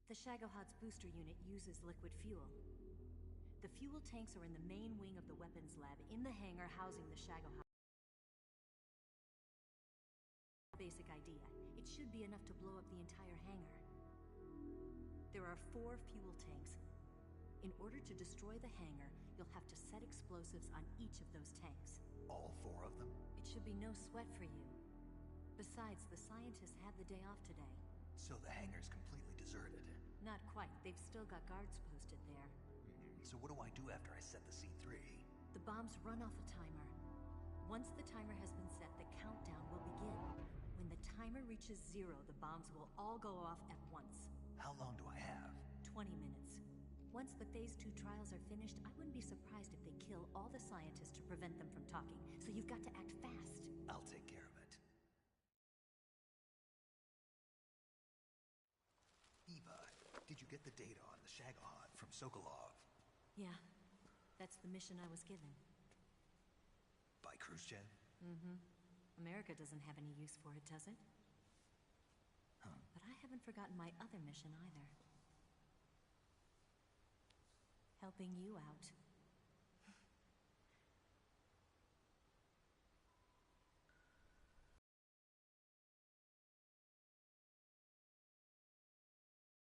The Shagohod's booster unit uses liquid fuel. The fuel tanks are in the main wing of the weapons lab in the hangar housing the Shagohod. Basic idea. It should be enough to blow up the entire hangar. There are 4 fuel tanks. In order to destroy the hangar, you'll have to set explosives on each of those tanks. All 4 of them? It should be no sweat for you. Besides, the scientists had the day off today. So the hangar's completely deserted? Not quite. They've still got guards posted there. So what do I do after I set the C3? The bombs run off a timer. Once the timer has been set, the countdown will begin. When the timer reaches 0, the bombs will all go off at once. How long do I have? 20 minutes. Once the Phase 2 trials are finished, I wouldn't be surprised if they kill all the scientists to prevent them from talking. So you've got to act fast. I'll take care of it. Eva, did you get the data on the Shagohod from Sokolov? Yeah, that's the mission I was given. By Khrushchev? Mm-hmm. America doesn't have any use for it, does it? Huh. But I haven't forgotten my other mission either. Helping you out.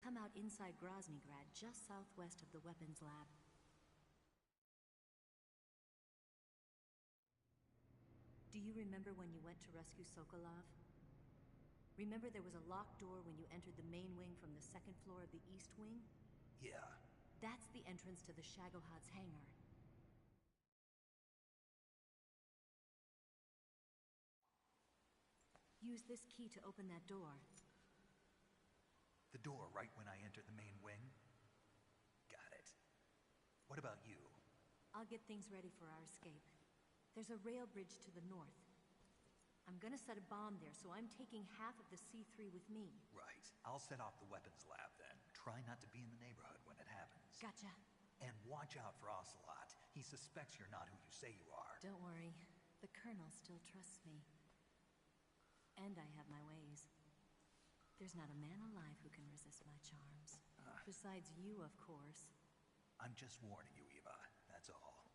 Come out inside Groznygrad, just southwest of the weapons lab. Do you remember when you went to rescue Sokolov? Remember there was a locked door when you entered the main wing from the 2nd floor of the east wing? Yeah. That's the entrance to the Shagohod's hangar. Use this key to open that door. The door right when I enter the main wing? Got it. What about you? I'll get things ready for our escape. There's a rail bridge to the north. I'm gonna set a bomb there, so I'm taking half of the C3 with me. Right. I'll set off the weapons lab then. Try not to be in the neighborhood when it happens. Gotcha. And watch out for Ocelot. He suspects you're not who you say you are. Don't worry. The Colonel still trusts me. And I have my ways. There's not a man alive who can resist my charms. Besides you, of course. I'm just warning you, Eva. That's all.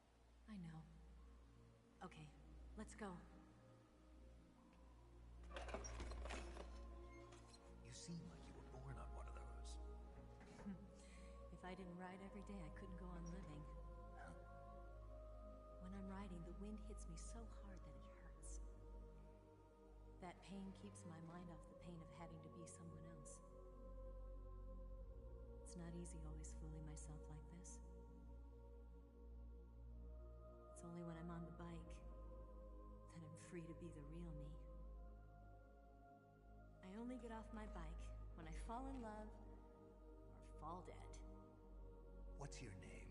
I know. Okay, let's go. You seem like you were born on one of those. If I didn't ride every day, I couldn't go on living. Huh? When I'm riding, the wind hits me so hard that it hurts. That pain keeps my mind off the pain of having to be someone else. It's not easy always fooling myself like this. It's only when I'm on the bike that I'm free to be the real me. I only get off my bike when I fall in love or fall dead. What's your name?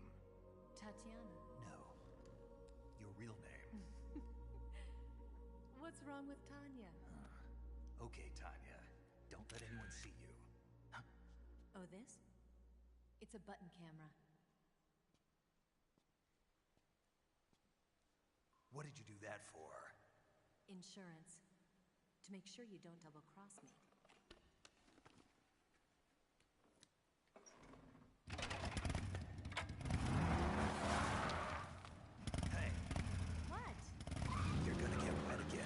Tatiana. No. Your real name. What's wrong with Tanya? Okay, Tanya. Don't let anyone see you. Huh? Oh, this? It's a button camera. What did you do that for? Insurance. To make sure you don't double-cross me. Hey, What? you're gonna get wet again.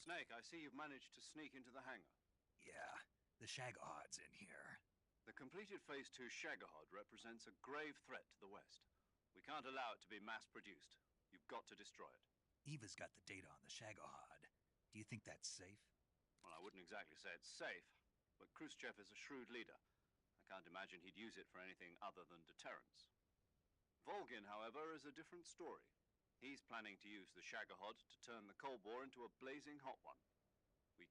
Snake, I see you've managed to sneak into the hangar. Yeah, the Shagahod's in here. The completed Phase 2 Shagahod represents a grave threat to the West. We can't allow it to be mass-produced. You've got to destroy it. Eva's got the data on the Shagahod. Do you think that's safe? Well, I wouldn't exactly say it's safe, but Khrushchev is a shrewd leader. I can't imagine he'd use it for anything other than deterrence. Volgin, however, is a different story. He's planning to use the Shagahod to turn the Cold War into a blazing hot one. We...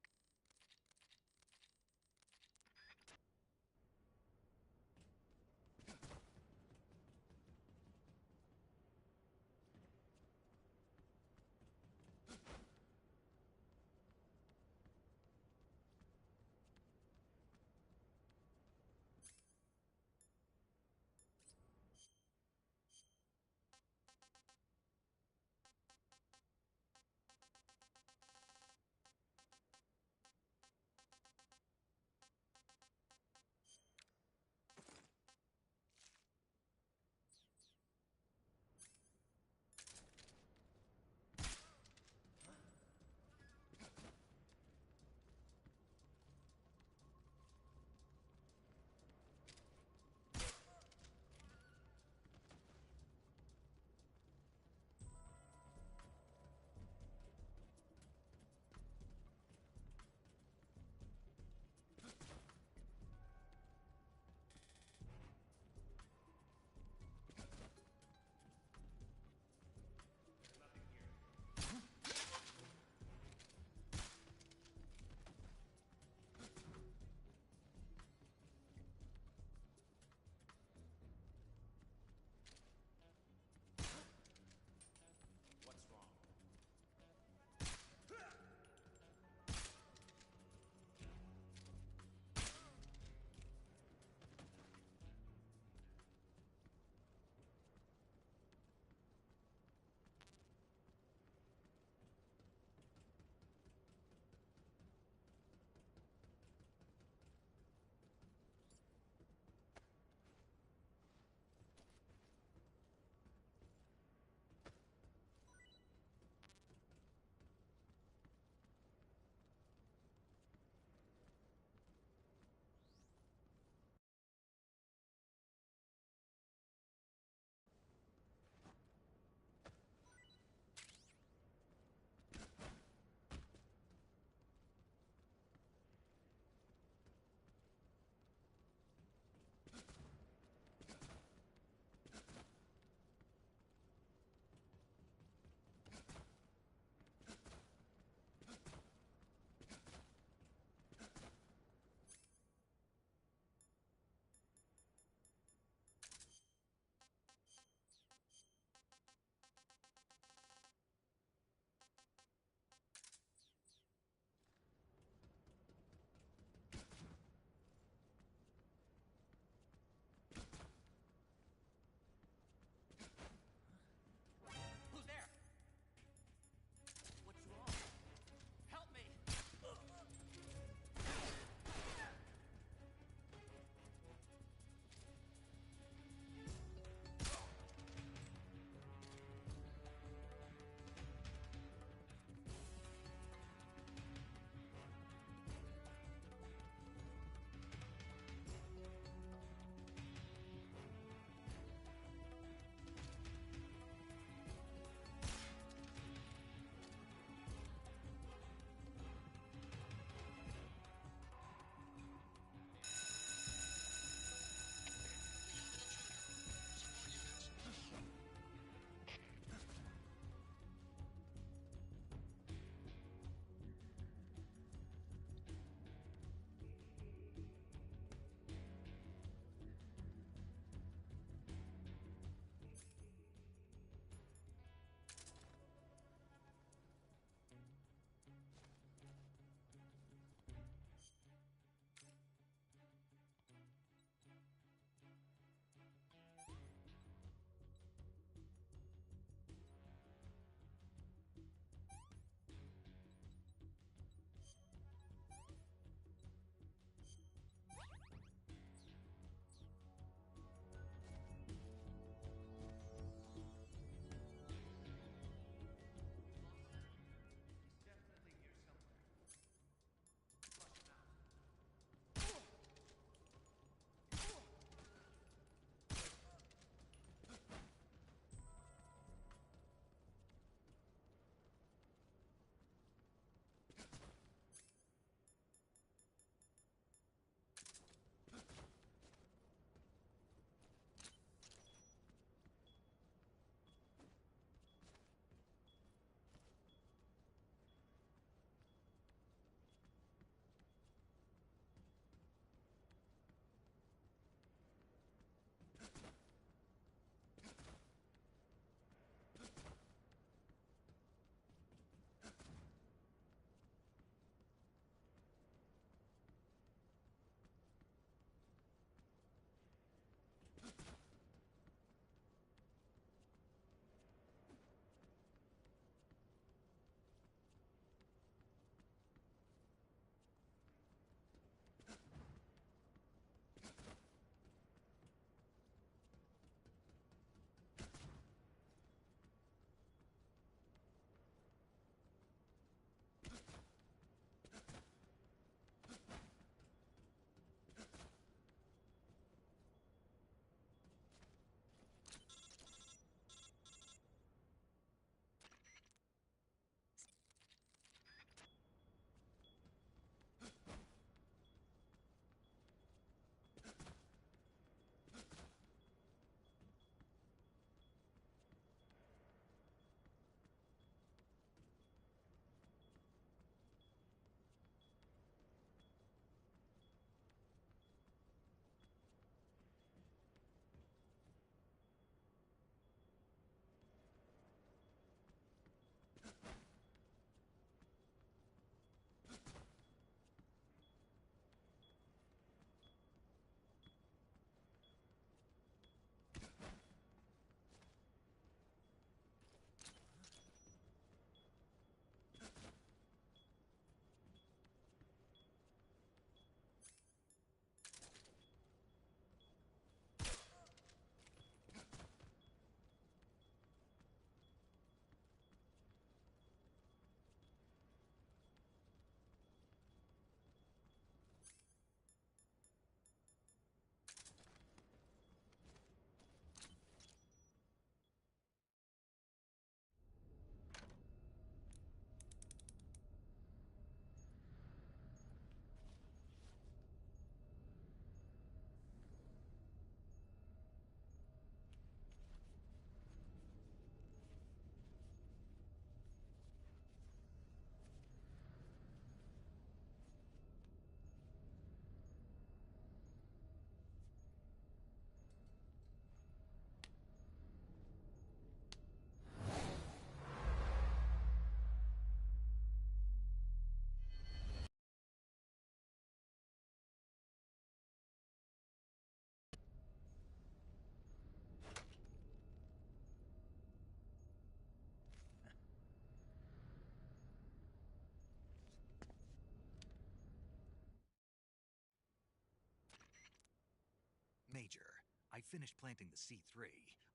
I finished planting the C3.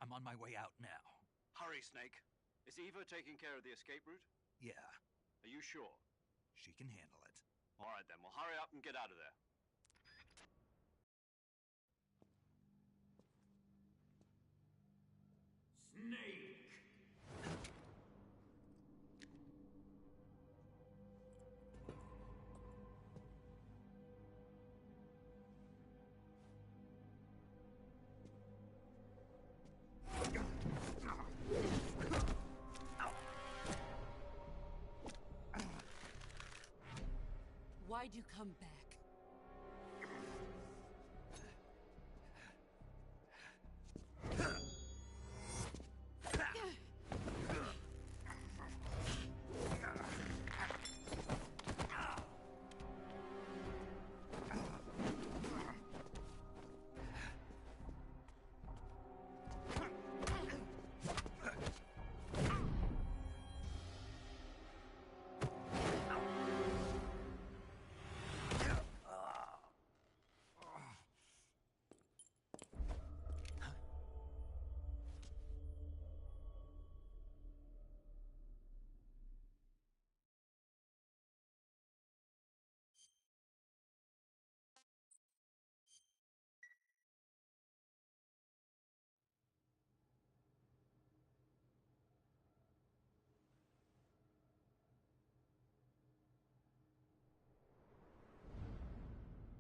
I'm on my way out now. Hurry, Snake. Is Eva taking care of the escape route? Yeah, Are you sure? she can handle it. All right, then. Well, hurry up and get out of there. Snake! Why'd you come back?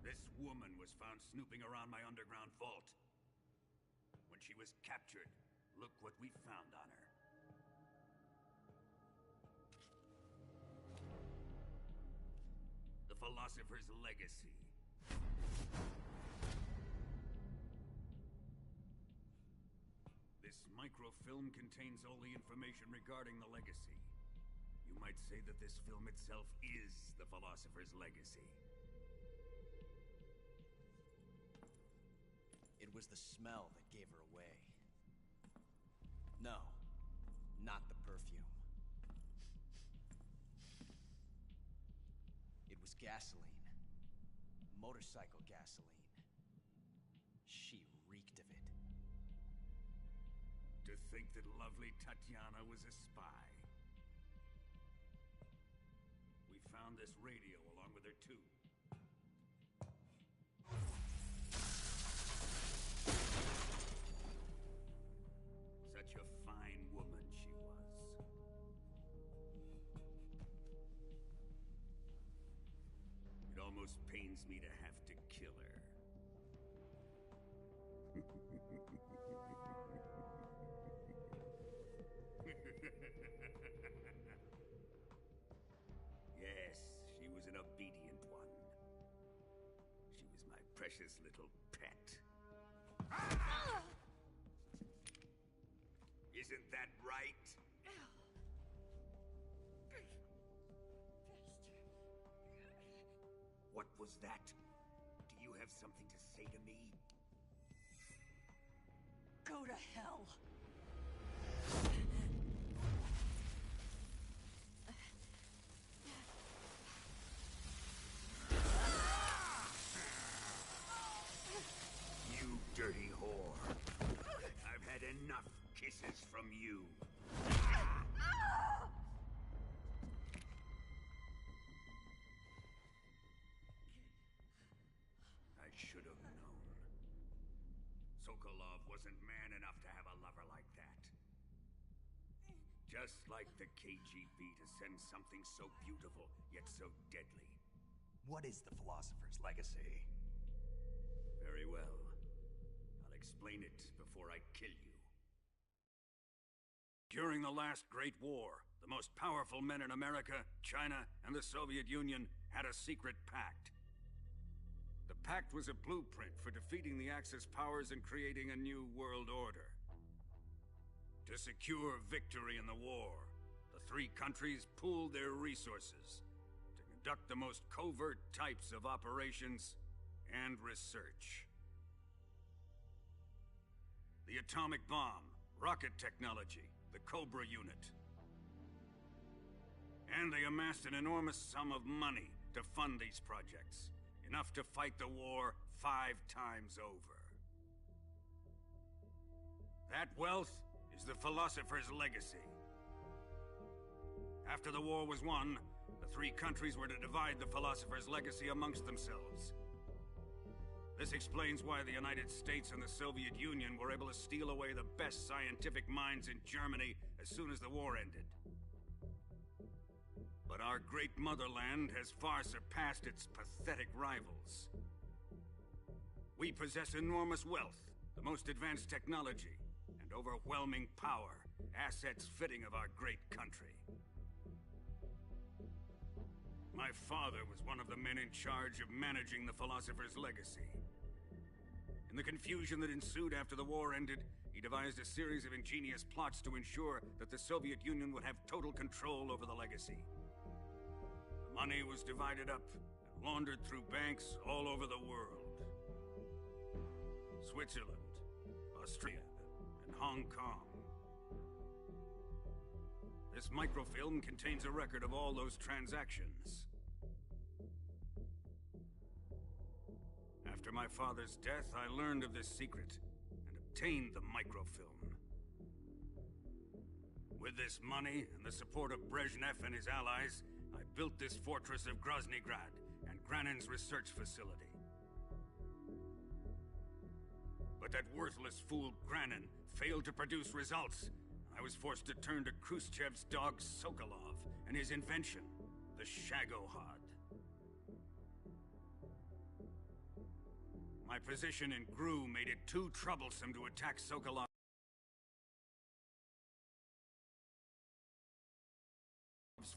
This woman was found snooping around my underground vault. When she was captured, look what we found on her. The Philosopher's Legacy. This microfilm contains all the information regarding the legacy. You might say that this film itself is the Philosopher's Legacy. It was the smell that gave her away. No, not the perfume. It was gasoline. Motorcycle gasoline. She reeked of it. To think that lovely Tatiana was a spy. We found this radio along with her too. Such a fine woman she was. It almost pains me to have to kill her. Yes, she was an obedient one. She was my precious little pet. Isn't that right? What was that? Do you have something to say to me? Go to hell! You dirty whore. I've had enough kisses from you. I should have known. Sokolov wasn't man enough to have a lover like that. Just like the KGB to send something so beautiful, yet so deadly. What is the Philosopher's Legacy? Very well. I'll explain it before I kill you. During the last Great War, the most powerful men in America, China, and the Soviet Union had a secret pact. The pact was a blueprint for defeating the Axis powers and creating a new world order. To secure victory in the war, the three countries pooled their resources to conduct the most covert types of operations and research. The atomic bomb, rocket technology, the Cobra unit. And they amassed an enormous sum of money to fund these projects, enough to fight the war 5 times over. That wealth is the philosopher's legacy. After the war was won, the three countries were to divide the philosopher's legacy amongst themselves. This explains why the United States and the Soviet Union were able to steal away the best scientific minds in Germany as soon as the war ended. But our great motherland has far surpassed its pathetic rivals. We possess enormous wealth, the most advanced technology, and overwhelming power, assets fitting of our great country. My father was one of the men in charge of managing the philosopher's legacy. In the confusion that ensued after the war ended, he devised a series of ingenious plots to ensure that the Soviet Union would have total control over the legacy. The money was divided up and laundered through banks all over the world. Switzerland, Australia, and Hong Kong. This microfilm contains a record of all those transactions. After my father's death, I learned of this secret and obtained the microfilm. With this money and the support of Brezhnev and his allies, I built this fortress of Groznygrad and Granin's research facility. But that worthless fool Granin failed to produce results. I was forced to turn to Khrushchev's dog Sokolov and his invention, the Shagohod. My position in GRU made it too troublesome to attack Sokolov's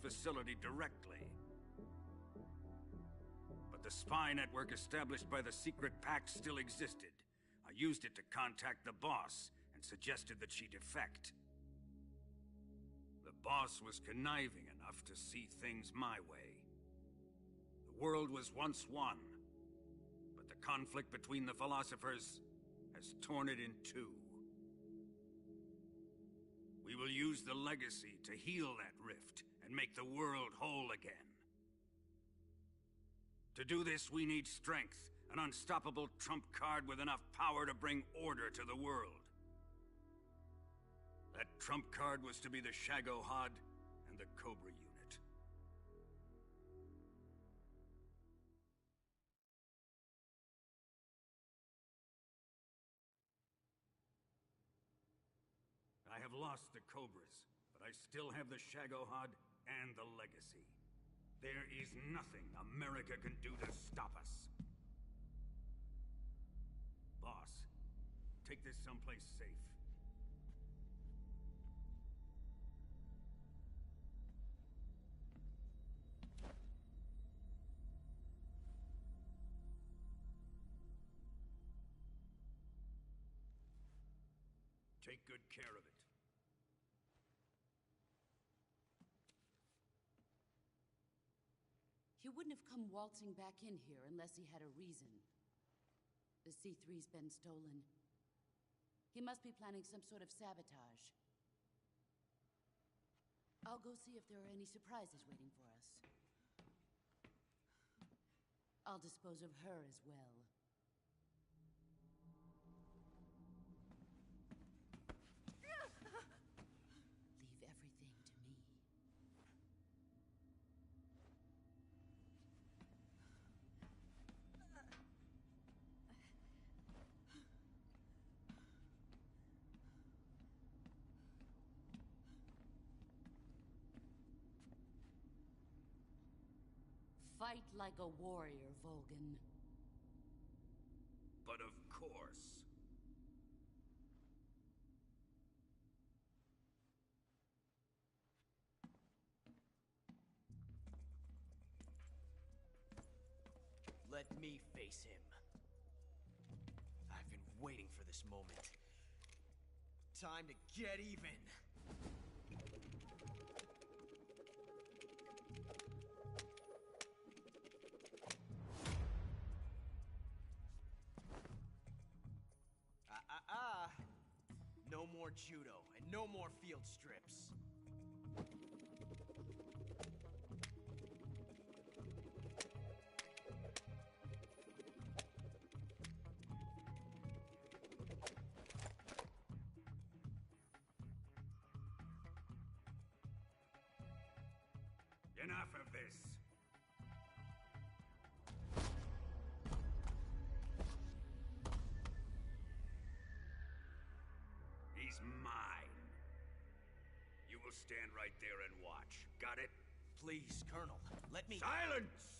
facility directly. But the spy network established by the secret pact still existed. I used it to contact the boss and suggested that she defect. The boss was conniving enough to see things my way. The world was once one, but the conflict between the philosophers has torn it in two. We will use the legacy to heal that rift and make the world whole again. To do this, we need strength, an unstoppable trump card with enough power to bring order to the world. That trump card was to be the Shagohod and the Cobra unit. I have lost the Cobras, but I still have the Shagohod and the legacy. There is nothing America can do to stop us. Boss, take this someplace safe. Take good care of it. He wouldn't have come waltzing back in here unless he had a reason. The C3's been stolen. He must be planning some sort of sabotage. I'll go see if there are any surprises waiting for us. I'll dispose of her as well. Leave everything to me. Fight like a warrior, Volgin. But of course. Let me face him. I've been waiting for this moment. Time to get even. No more judo, and no more field strips. Enough of this. He's mine. You will stand right there and watch. Got it? Please, Colonel, let me... Silence!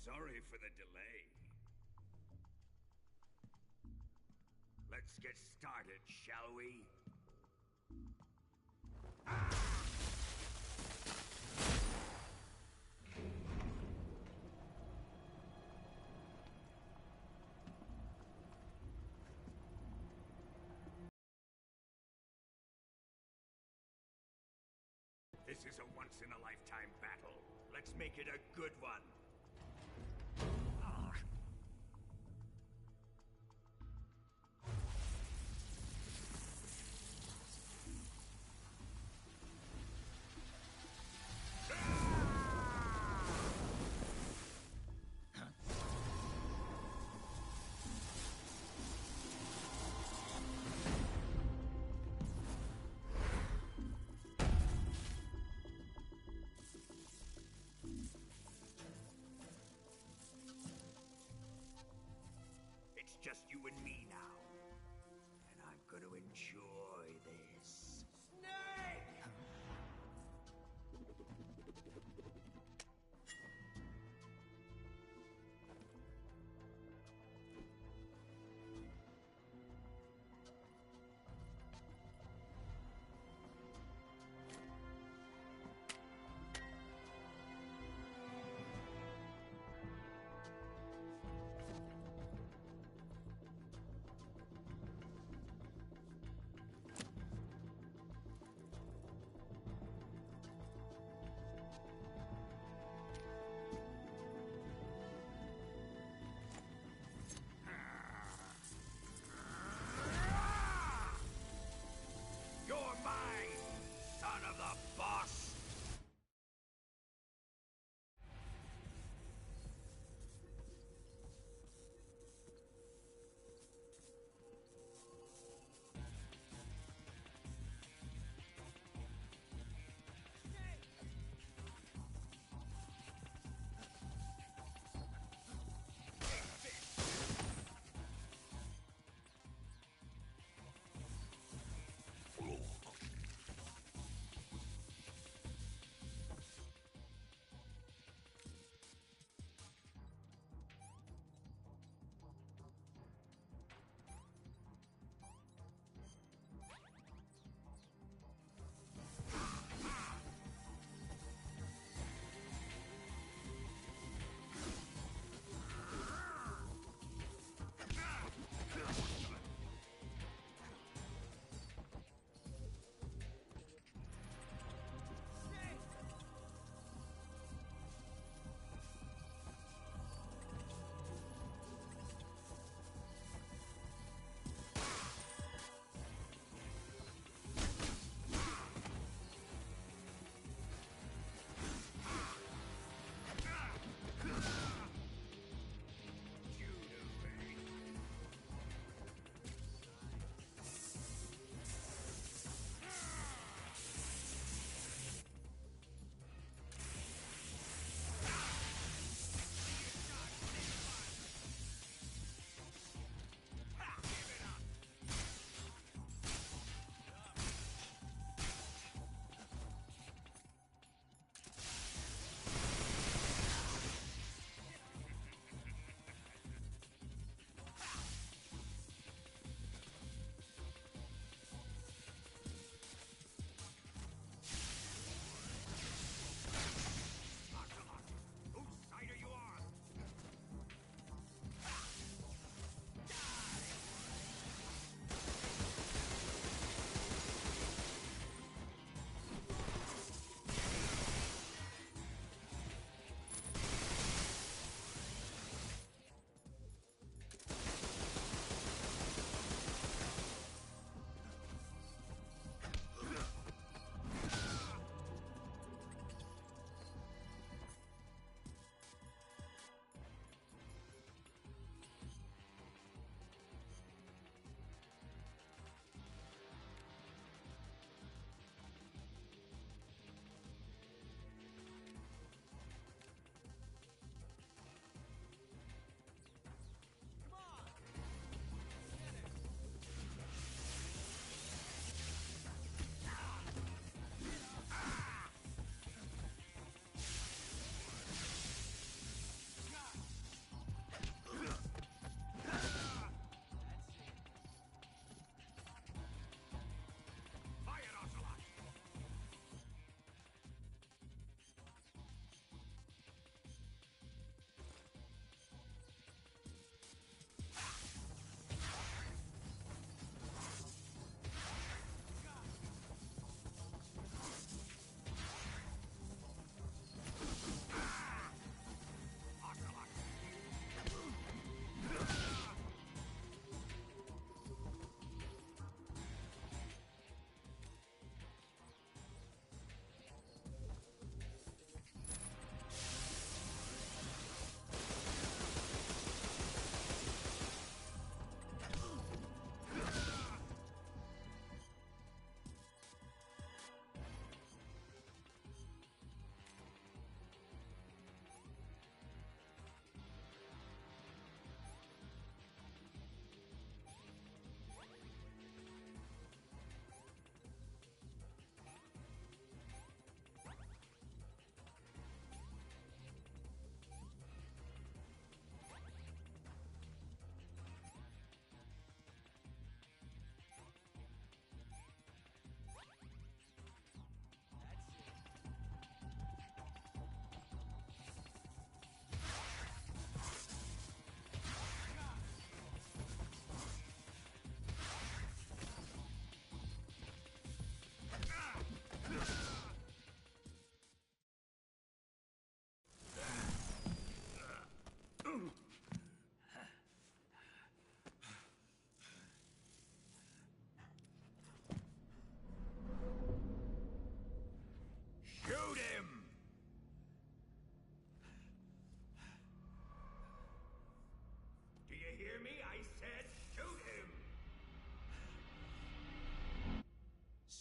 Sorry for the delay. Let's get started, shall we? This is a once-in-a-lifetime battle. Let's make it a good one. It's just you and me now. And I'm gonna enjoy this. Snake! You're mine, son of the boss!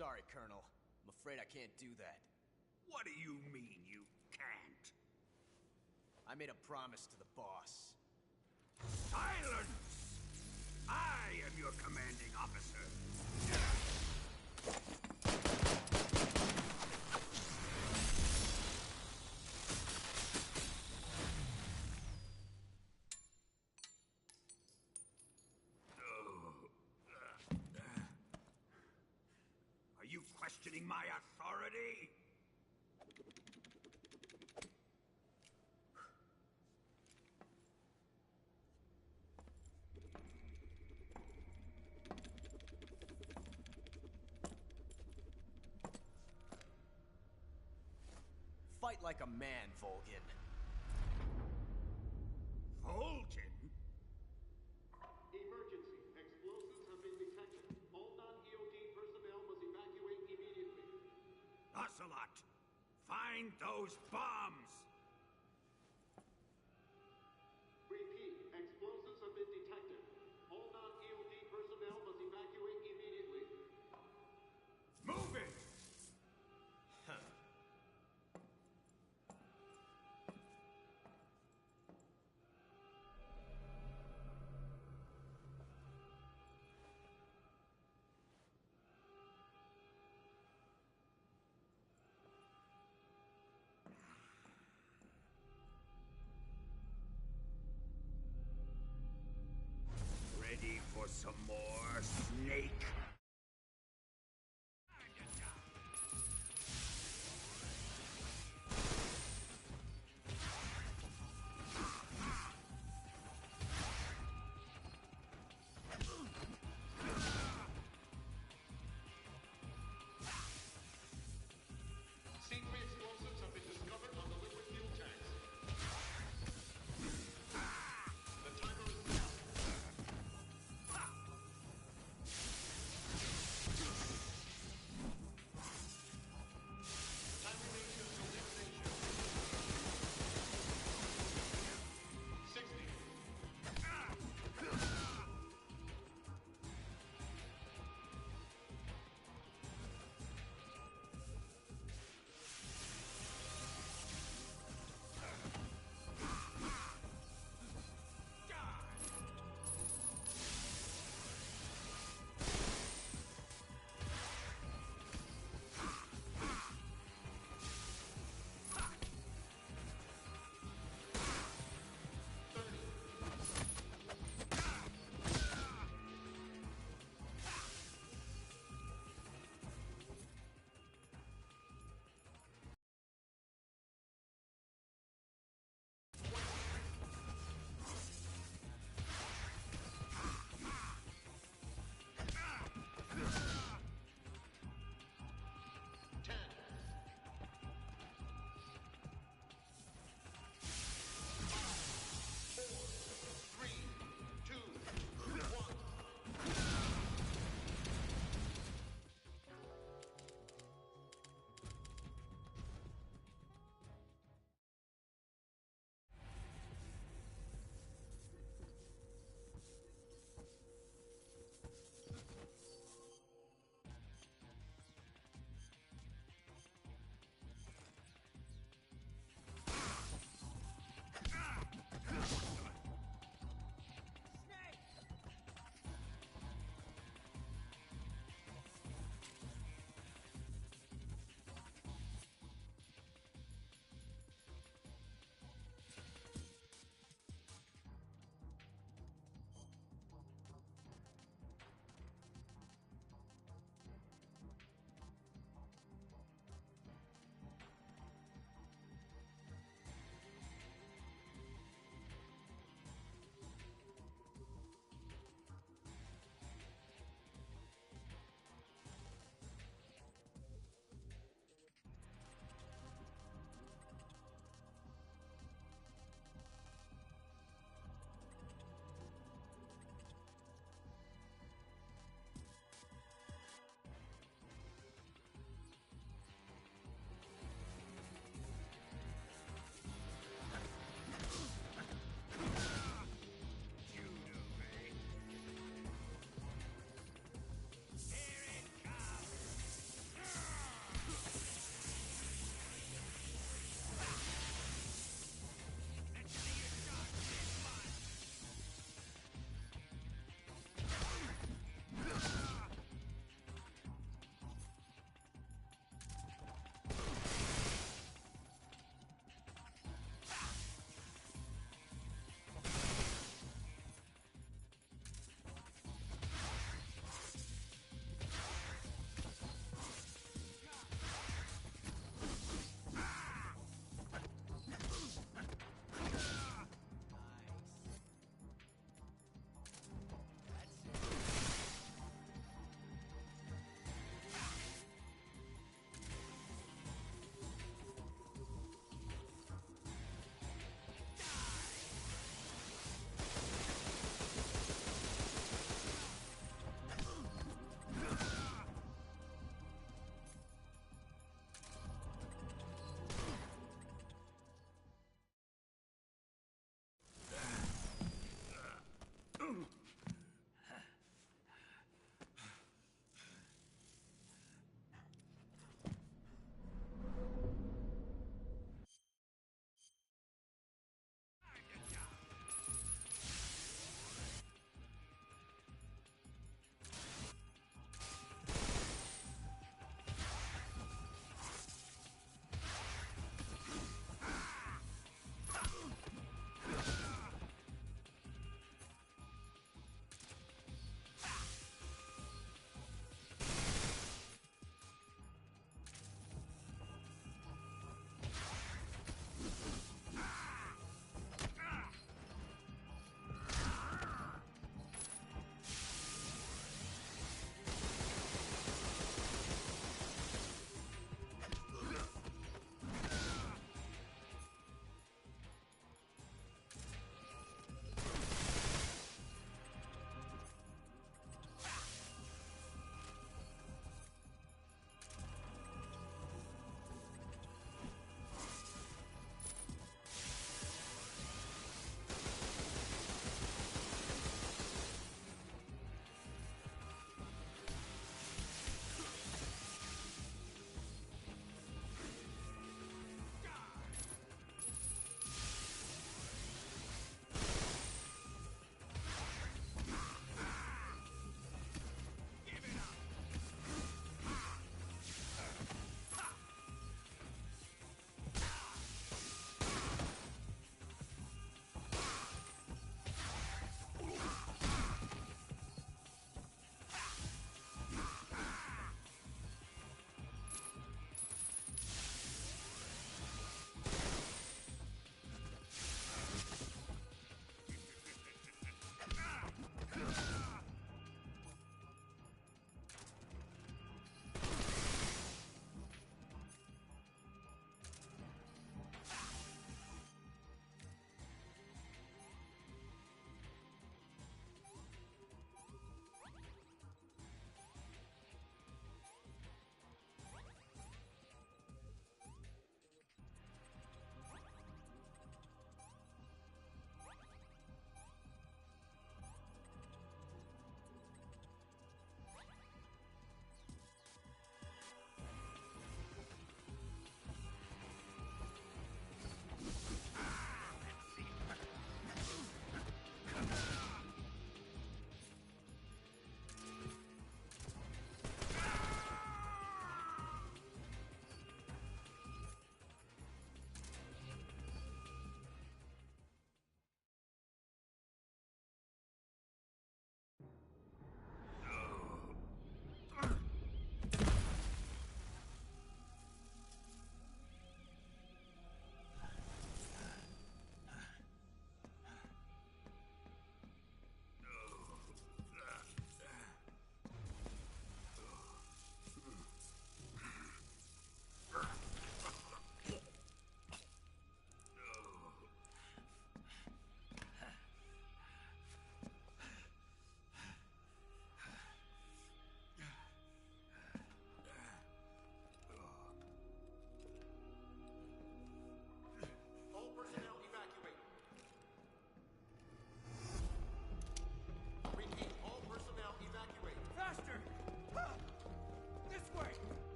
Sorry, Colonel. I'm afraid I can't do that. What do you mean you can't? I made a promise to the boss. Silence! I am your commanding officer. Are you questioning my authority? Fight like a man, Volgin. Vulcan? Emergency. Explosives have been detected. All non-EOD personnel must evacuate immediately. Ocelot, find those bombs! Repeat. Explosives have been detected. All non-EOD personnel must evacuate immediately. Move it!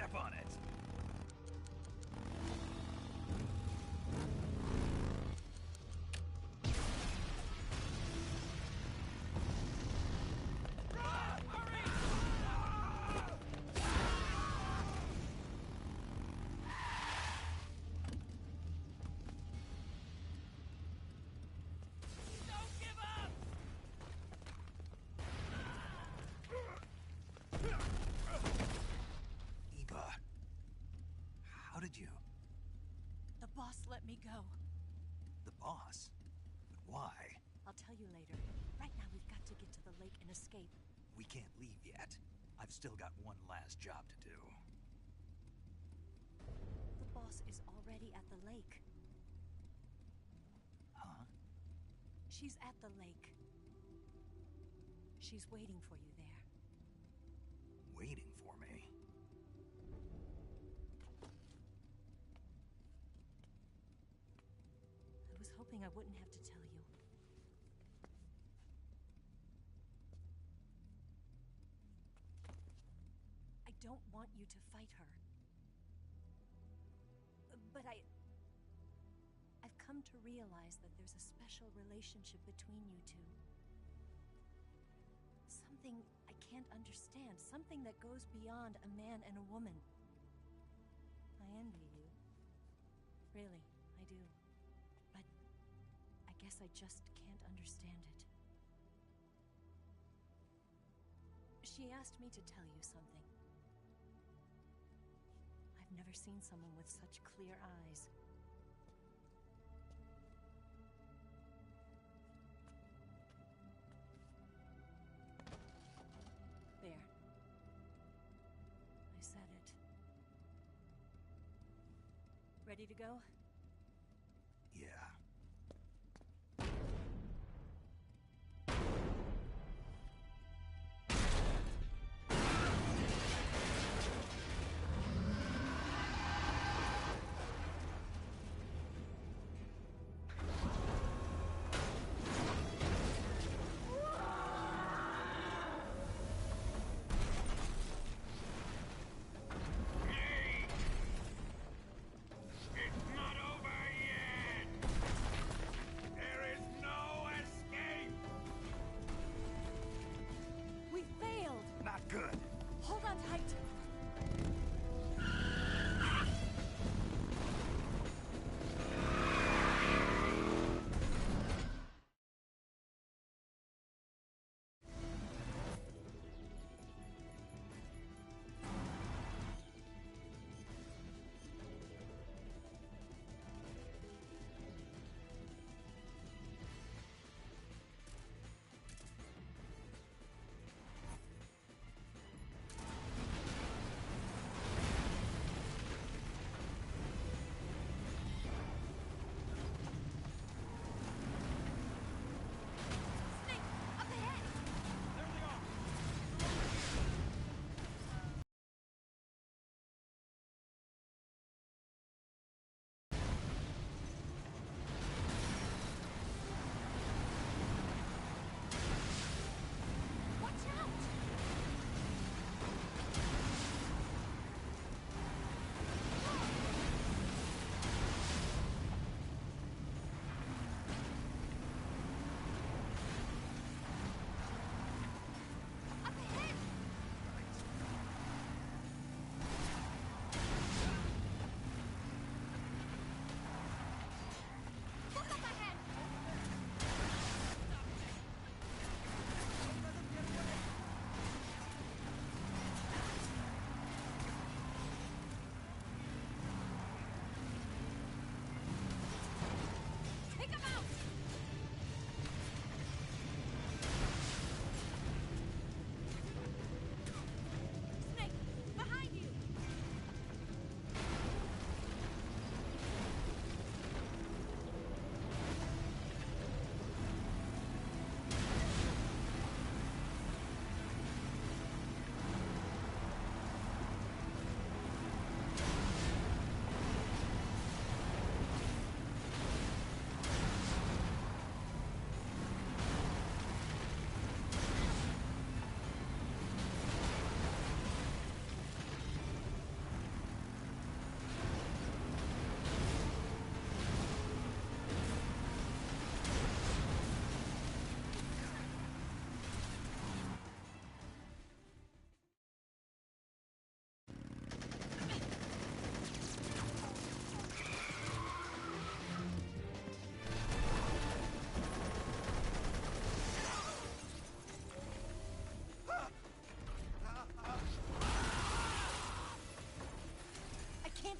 step on it. The boss let me go. The boss? But why? I'll tell you later. Right now, we've got to get to the lake and escape. We can't leave yet. I've still got one last job to do. The boss is already at the lake. Huh? She's at the lake. She's waiting for you there. Waiting for me? I was hoping I wouldn't have to tell you. I don't want you to fight her. But I've come to realize that there's a special relationship between you two. Something I can't understand. Something that goes beyond a man and a woman. I envy you. Really, I do. But I guess I just can't understand it. She asked me to tell you something. I've never seen someone with such clear eyes. There. I said it. Ready to go? Yeah. It's not over yet!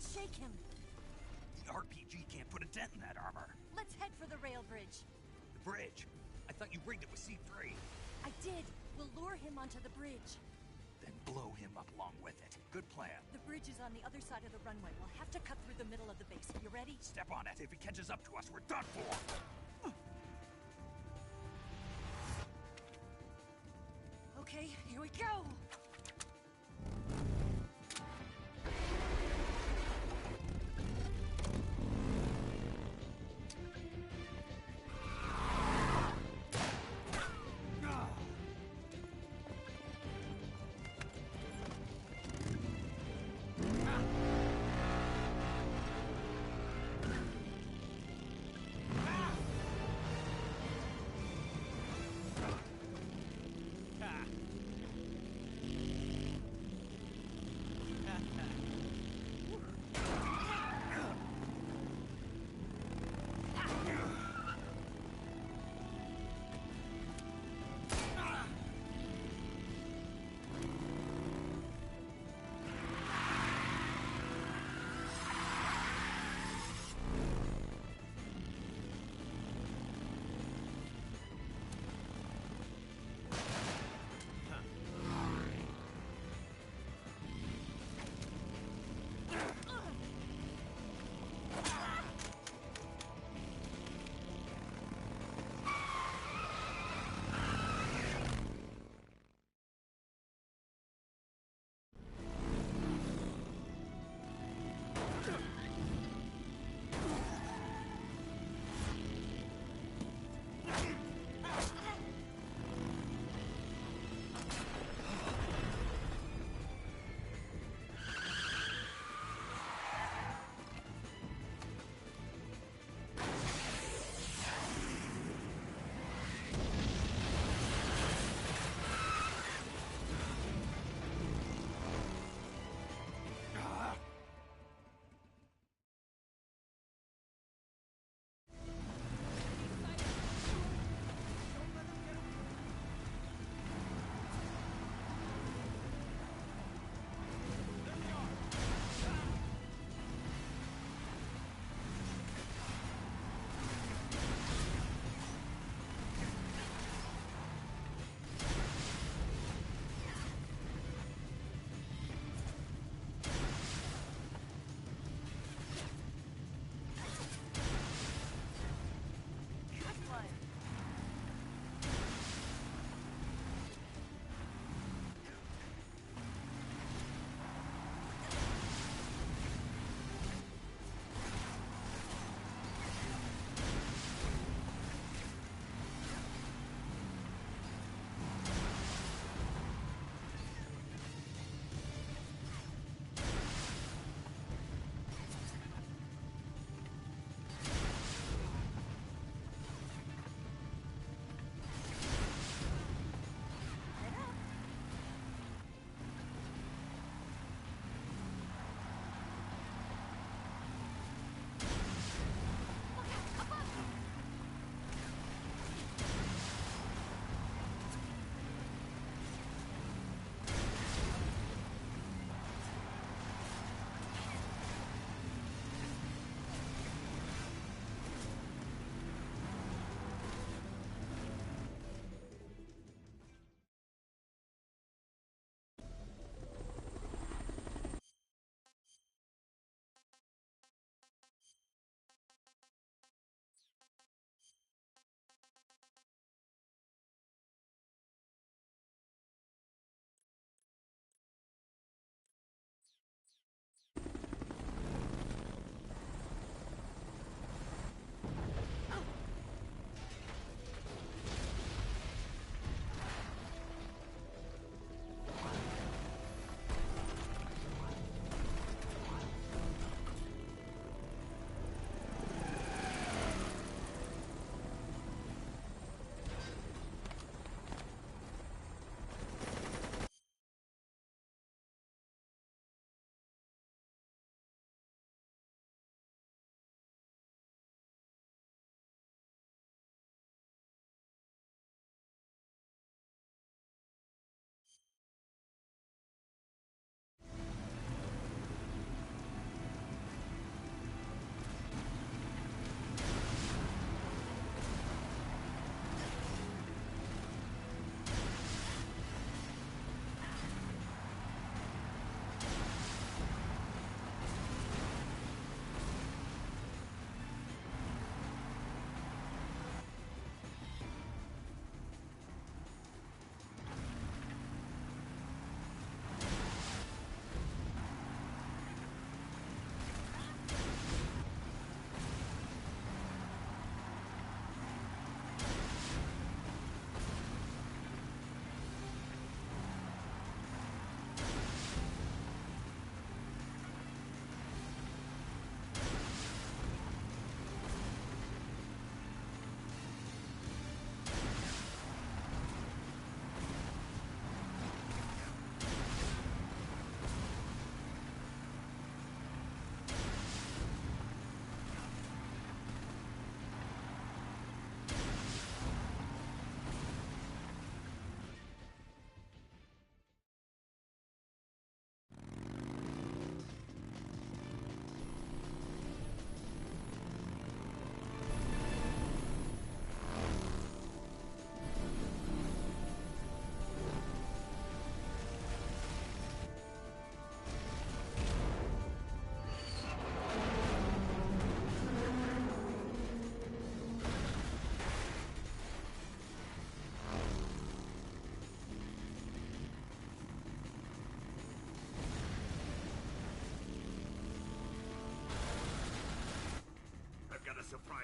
Let's shake him. The RPG can't put a dent in that armor. Let's head for the rail bridge. The bridge? I thought you rigged it with C3. I did. We'll lure him onto the bridge. Then blow him up along with it. Good plan. The bridge is on the other side of the runway. We'll have to cut through the middle of the base. You ready? Step on it. If he catches up to us, we're done for. Okay, here we go!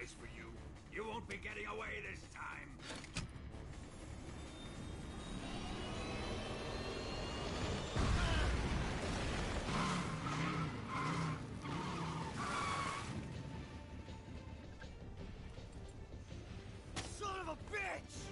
place for you. You won't be getting away this time. Son of a bitch!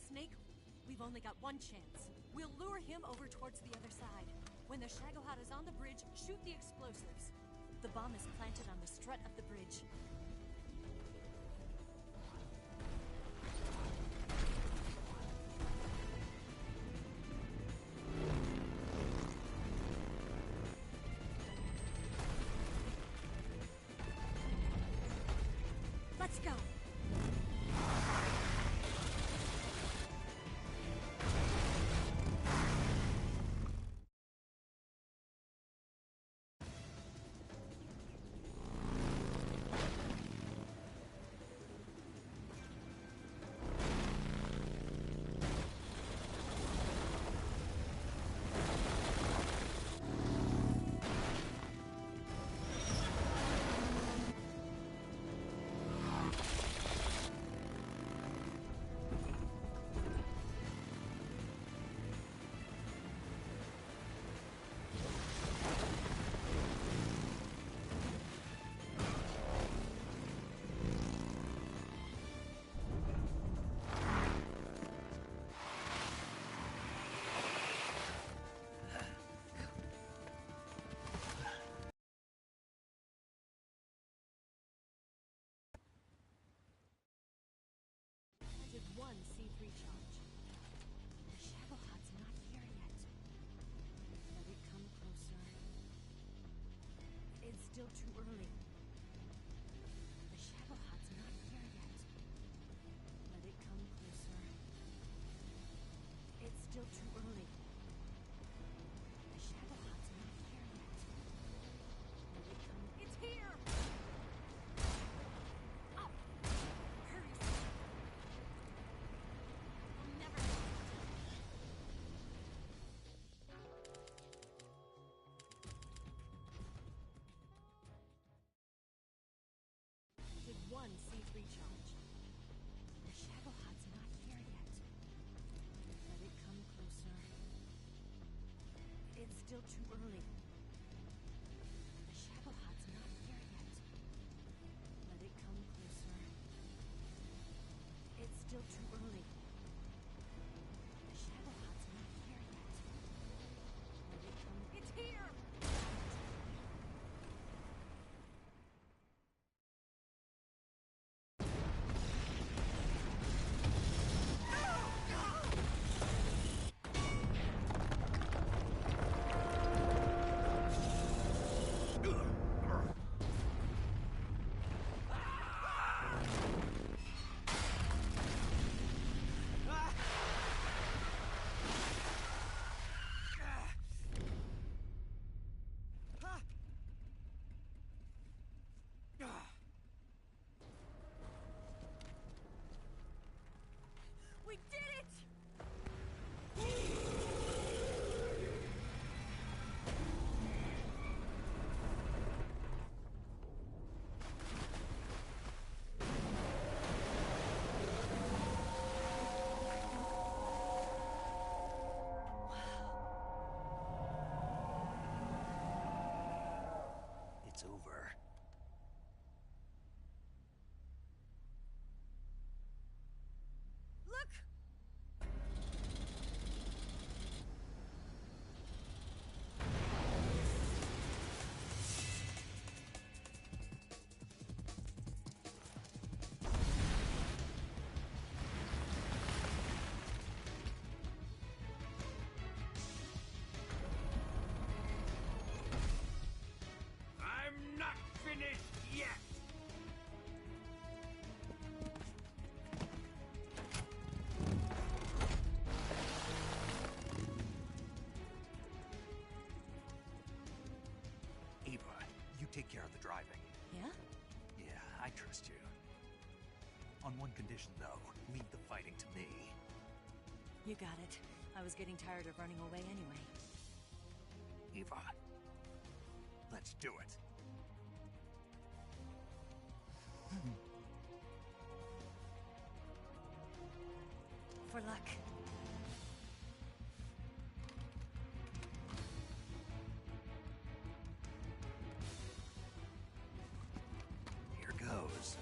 Snake, we've only got one chance. We'll lure him over towards the other side. When the Shagohod is on the bridge, shoot the explosives. The bomb is planted on the strut of the bridge. Let's go! take care of the driving. Yeah? Yeah, I trust you. On one condition, though. Leave the fighting to me. You got it. I was getting tired of running away anyway. Eva, let's do it. For luck. Here goes.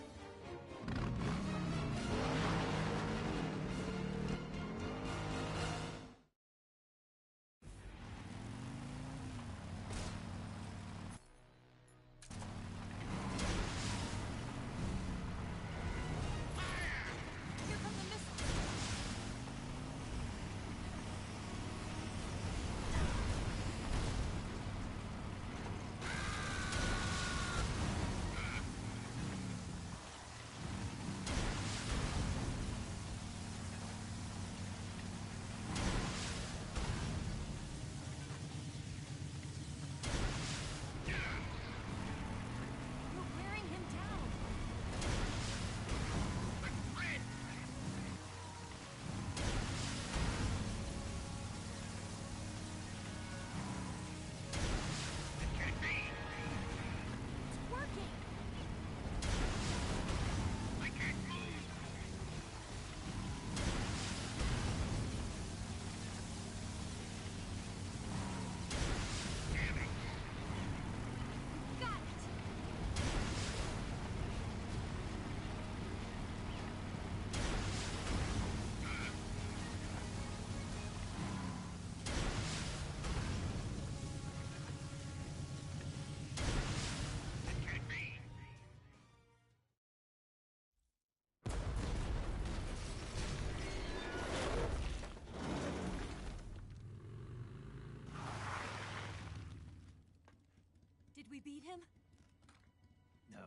Here come the missiles! We're wearing him down! It's working! Got it! Did we beat him? No.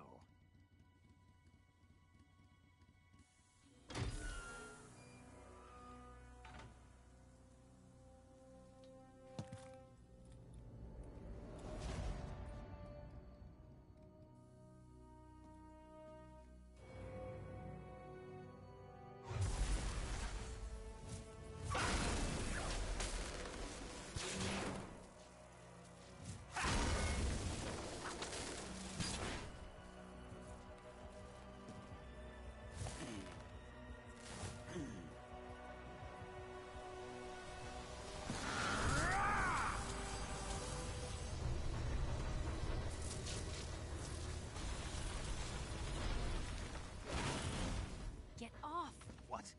Get off! What?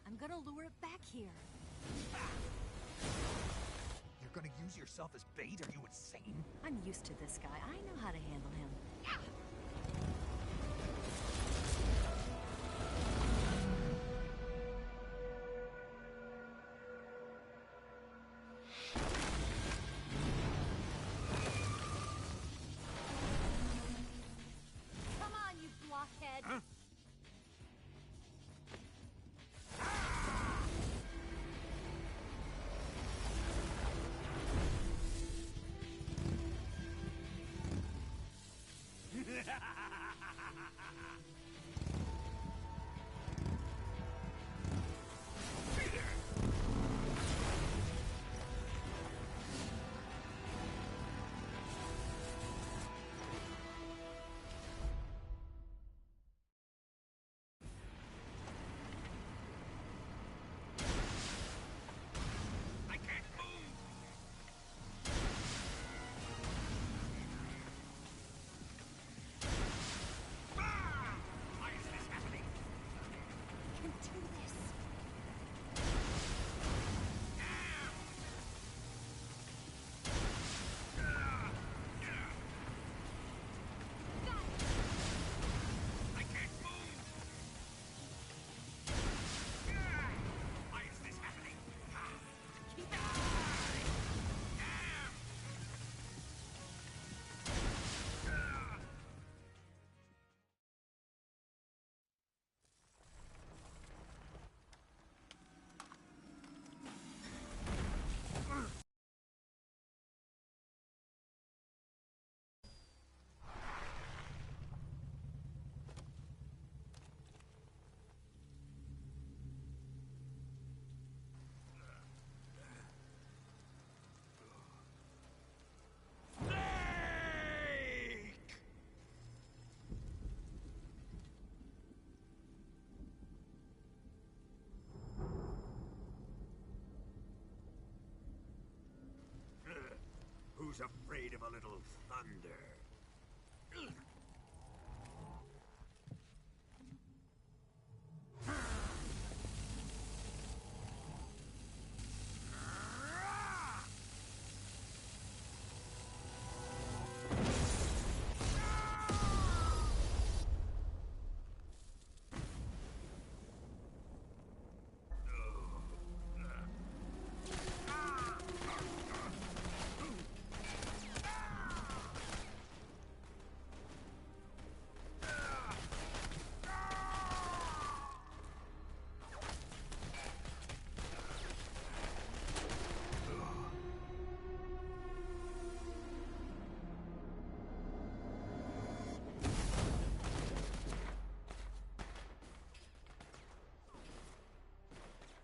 I'm gonna lure it back here. You're gonna use yourself as bait? Are you insane? I'm used to this guy. I know how to handle him. Come on, you blockhead! Huh? Who's afraid of a little thunder?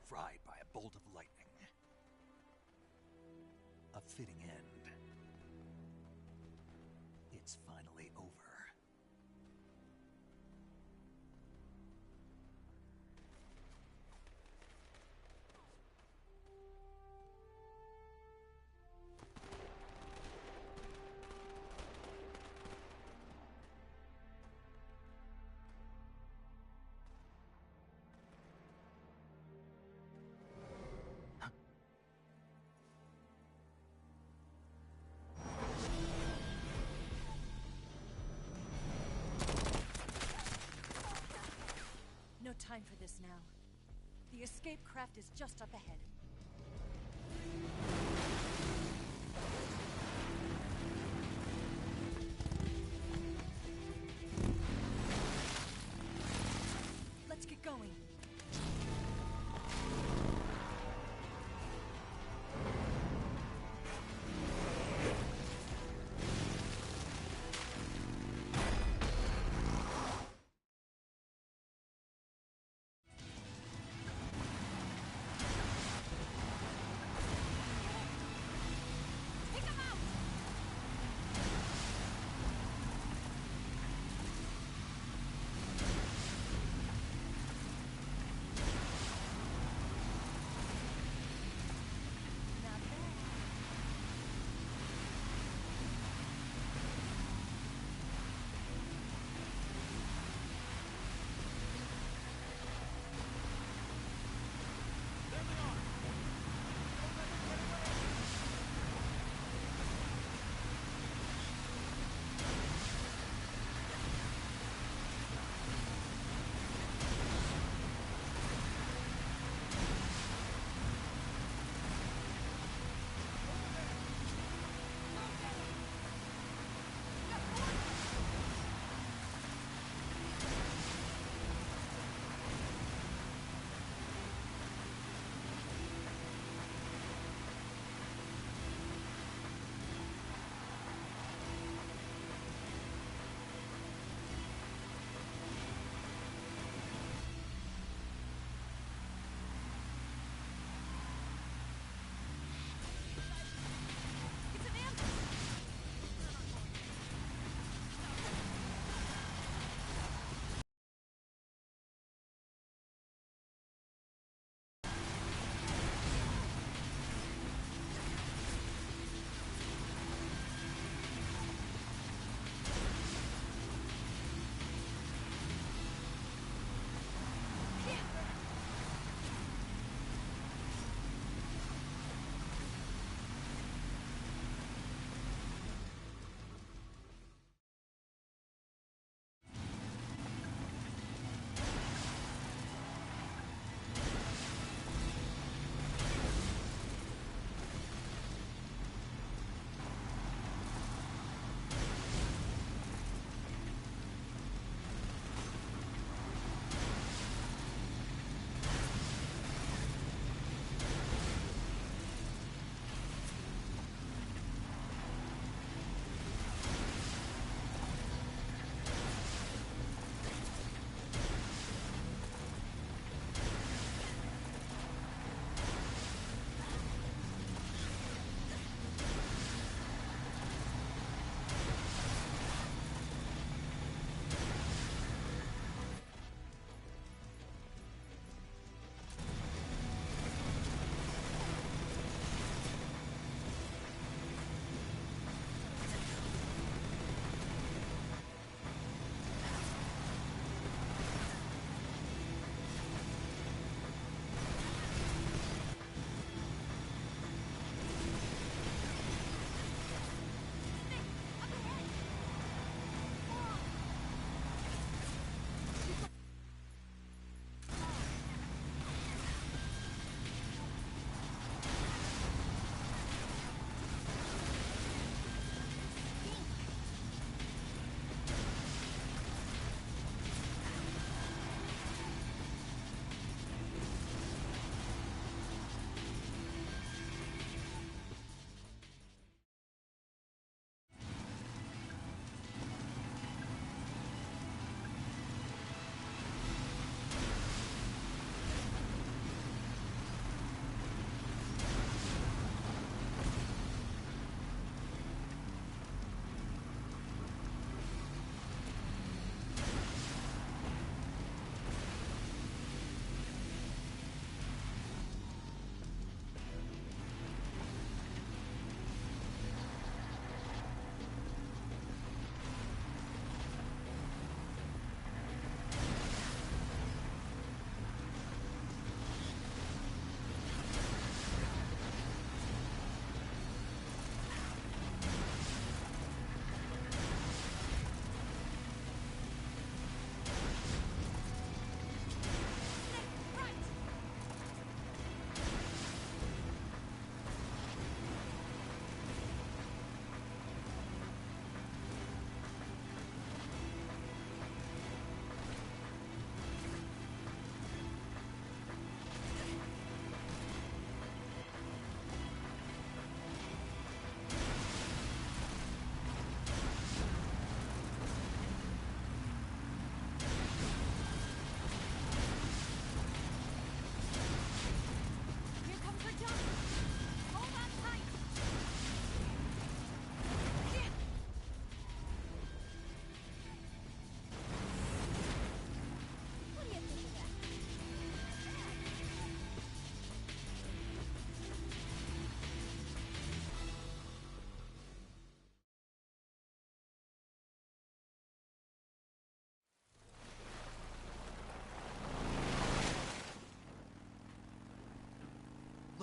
Fried by a bolt of lightning. A fitting end. It's finally over. No time for this now. The escape craft is just up ahead. Let's get going.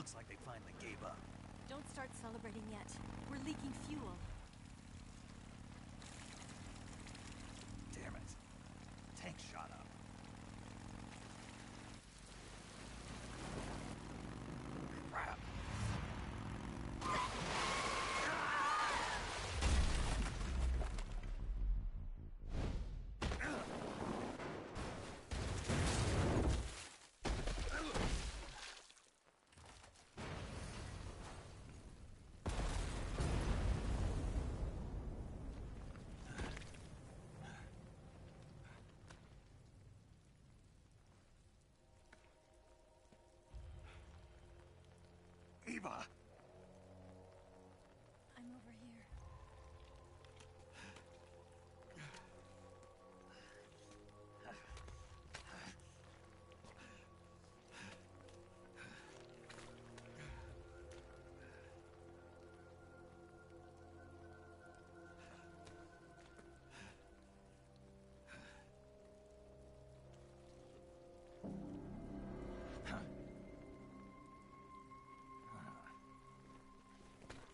Looks like they finally gave up. Don't start celebrating yet. We're leaking fuel. Damn it. Tank shot up. Crap. Eva! I'm over here.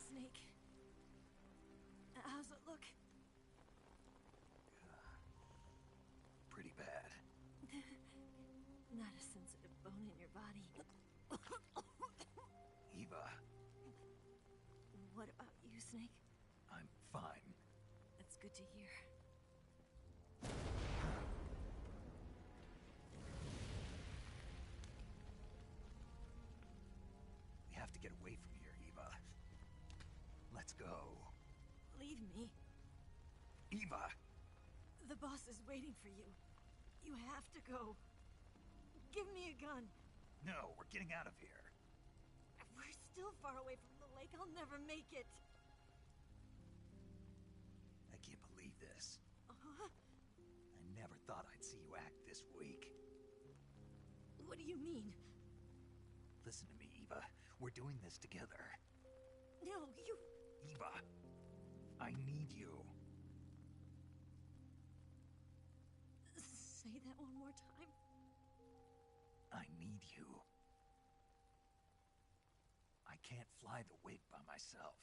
Snake. How's it look? Pretty bad. Not a sensitive bone in your body. Eva, What about you, Snake? I'm fine. That's good to hear. We have to get away from here, Eva. Let's go. Leave me. Eva! The boss is waiting for you. You have to go. Give me a gun. No, we're getting out of here. We're still far away from the lake. I'll never make it. I can't believe this. Uh-huh. I never thought I'd see you act this weak. What do you mean? Listen to me, Eva. We're doing this together. No, you... Eva, I need you. Say that one more time. I need you. I can't fly the wig by myself.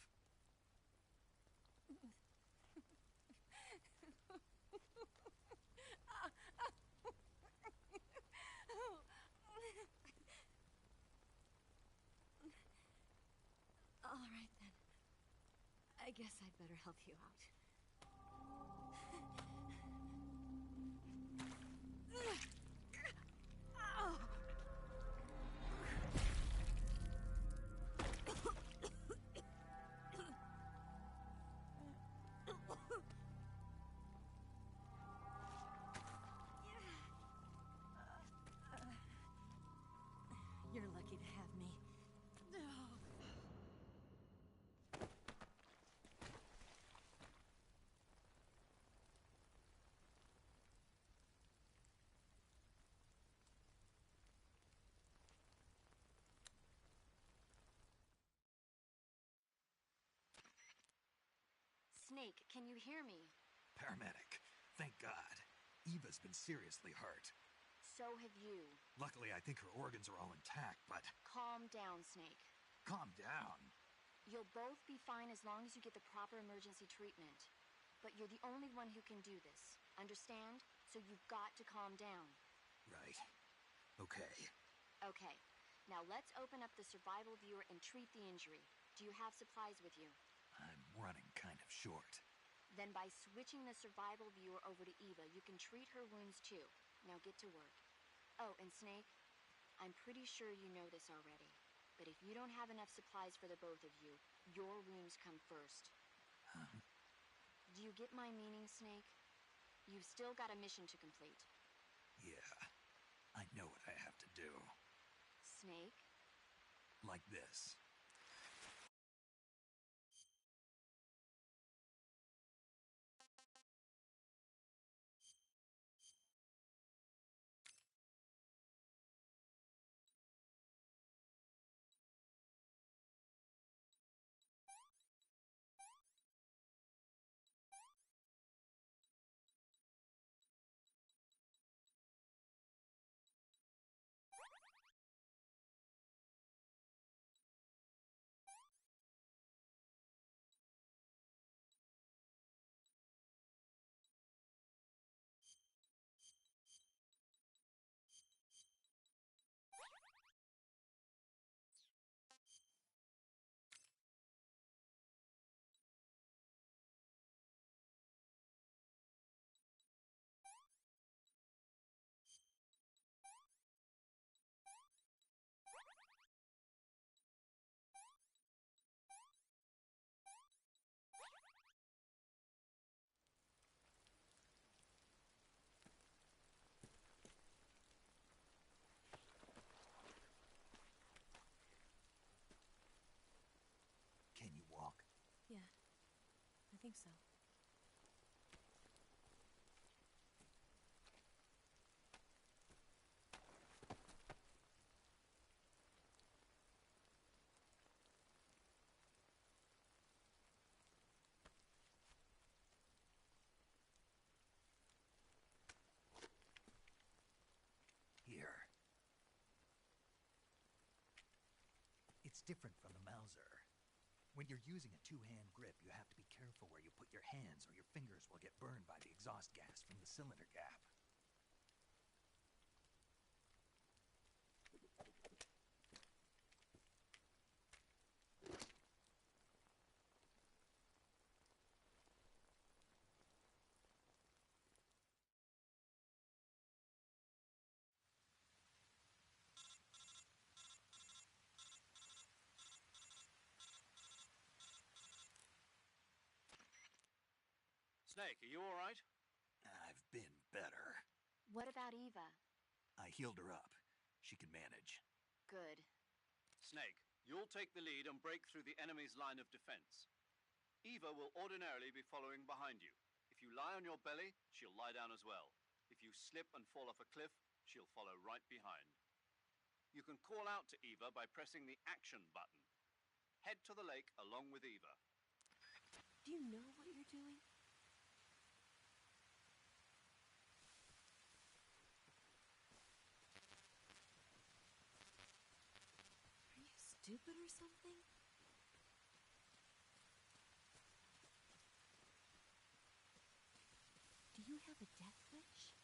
All right, then. I guess I'd better help you out. You're lucky to have me. Snake, can you hear me? Paramedic. Thank God. Eva's been seriously hurt. So have you. Luckily, I think her organs are all intact, but... Calm down, Snake. Calm down. You'll both be fine as long as you get the proper emergency treatment. But you're the only one who can do this. Understand? So you've got to calm down. Right. Okay. Okay. Now let's open up the survival viewer and treat the injury. Do you have supplies with you? I'm running kind of short. Then by switching the survival viewer over to Eva, you can treat her wounds too. Now get to work. Oh, and Snake, I'm pretty sure you know this already. But if you don't have enough supplies for the both of you, your wounds come first. Huh? Do you get my meaning, Snake? You've still got a mission to complete. Yeah. I know what I have to do. Snake? Like this. think so. Here. It's different from the Mauser. When you're using a two-hand grip, you have to be careful where you put your hands or your fingers will get burned by the exhaust gas from the cylinder gap. Snake, are you all right? I've been better. What about Eva? I healed her up. She can manage. Good. Snake, you'll take the lead and break through the enemy's line of defense. Eva will ordinarily be following behind you. If you lie on your belly, she'll lie down as well. If you slip and fall off a cliff, she'll follow right behind. You can call out to Eva by pressing the action button. Head to the lake along with Eva. Do you know what you're doing? Are you stupid or something? Do you have a death wish?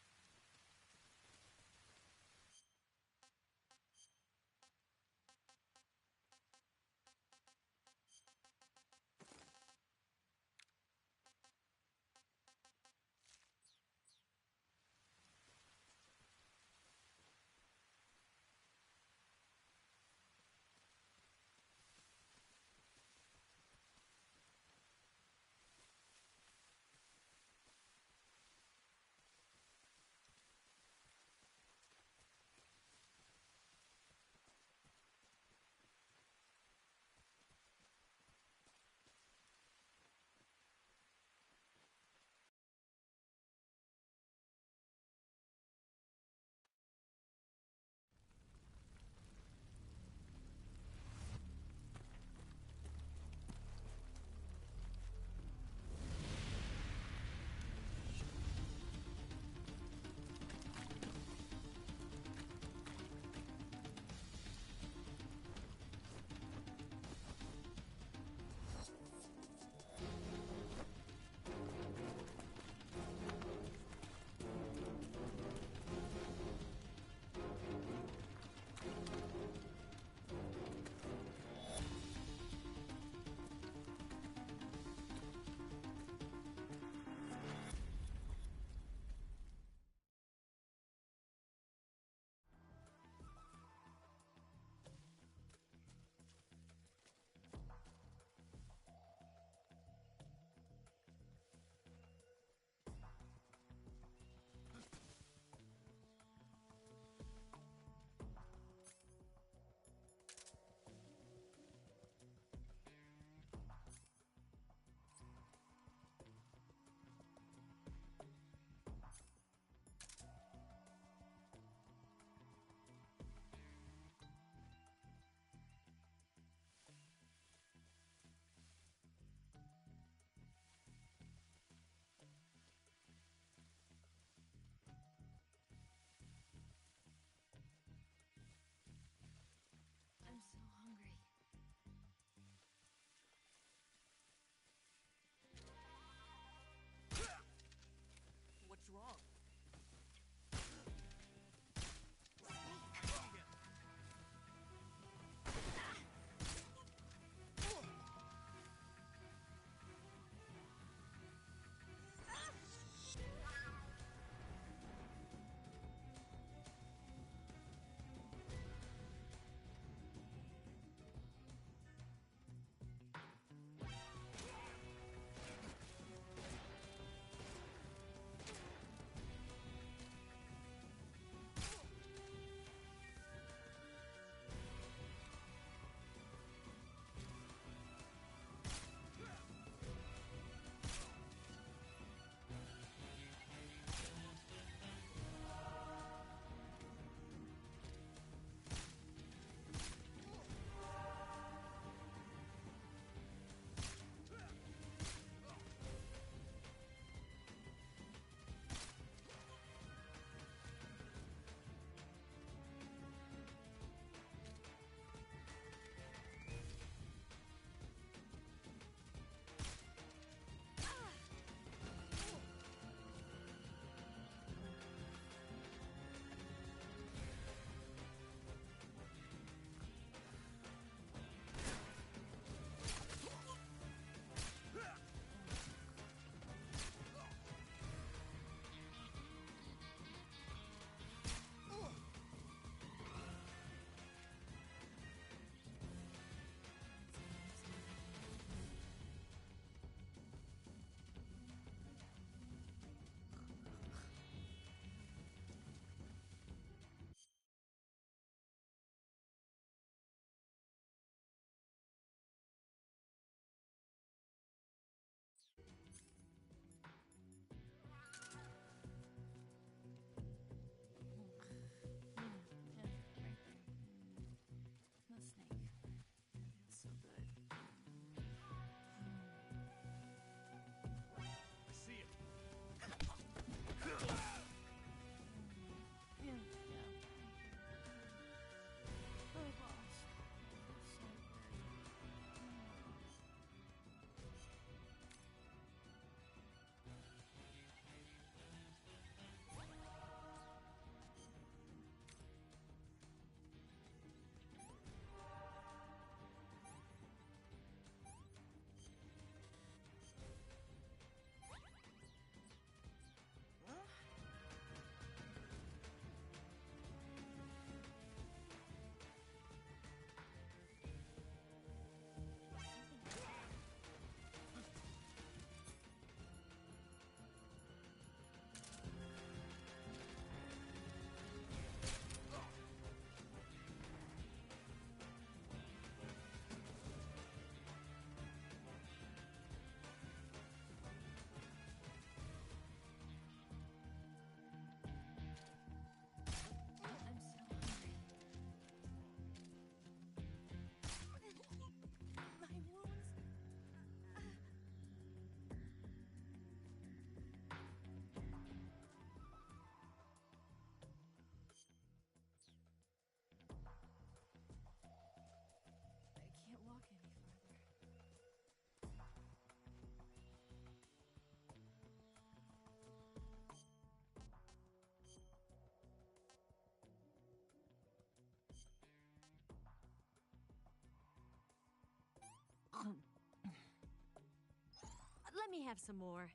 me have some more.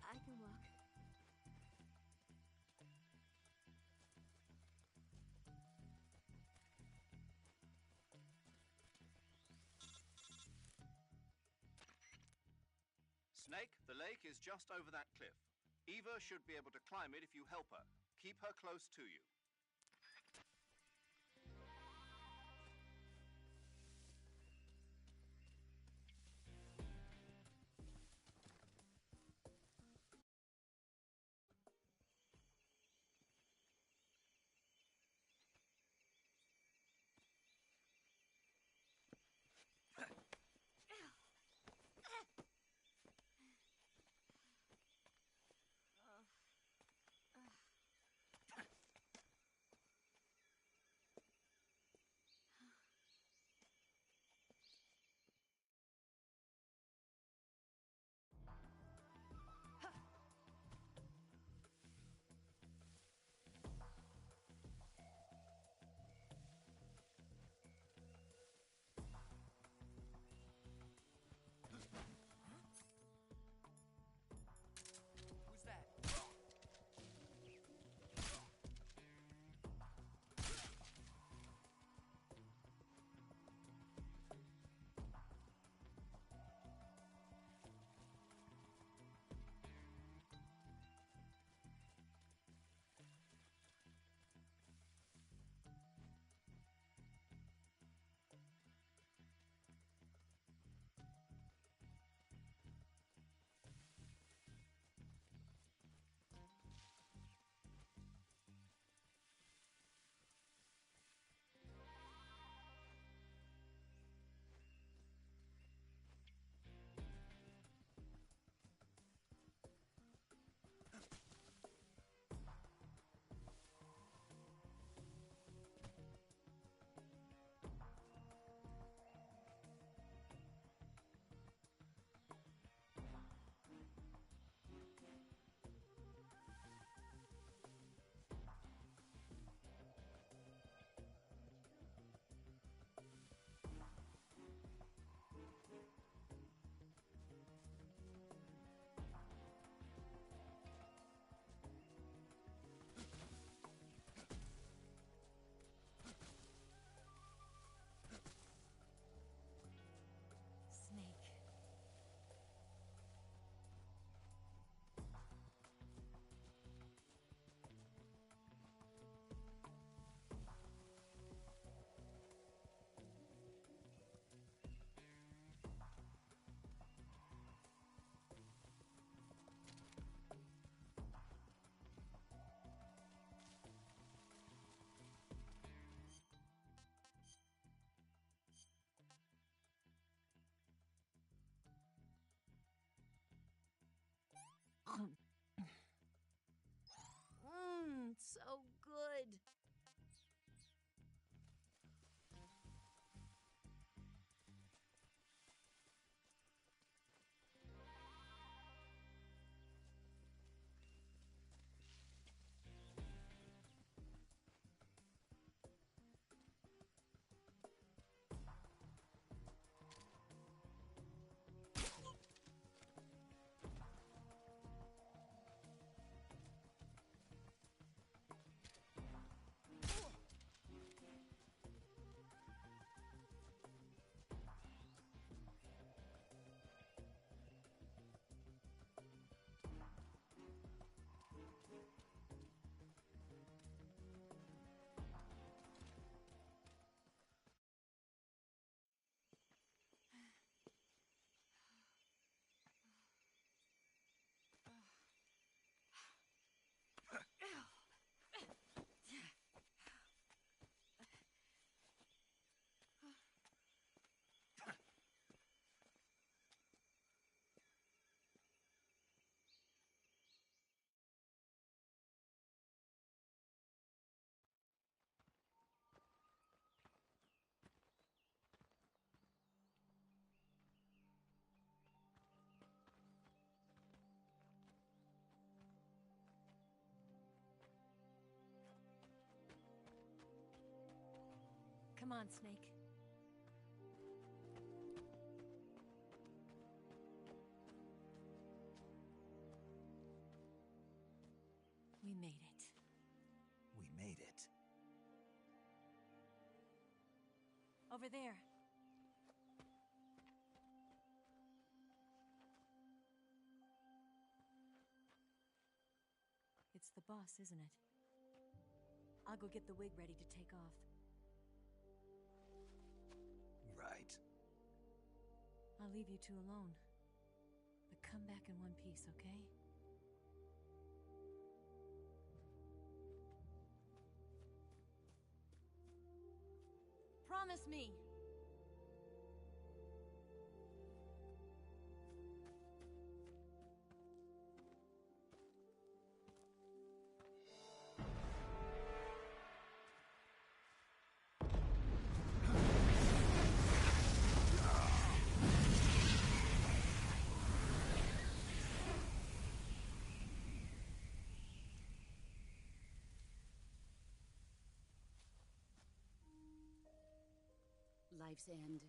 I can walk. Snake, the lake is just over that cliff. Eva should be able to climb it if you help her. Keep her close to you. Snake. So good. Come on, Snake. We made it. We made it. Over there. It's the boss, isn't it? I'll go get the wig ready to take off. Right. I'll leave you two alone. But come back in one piece, okay? Promise me! Life's end.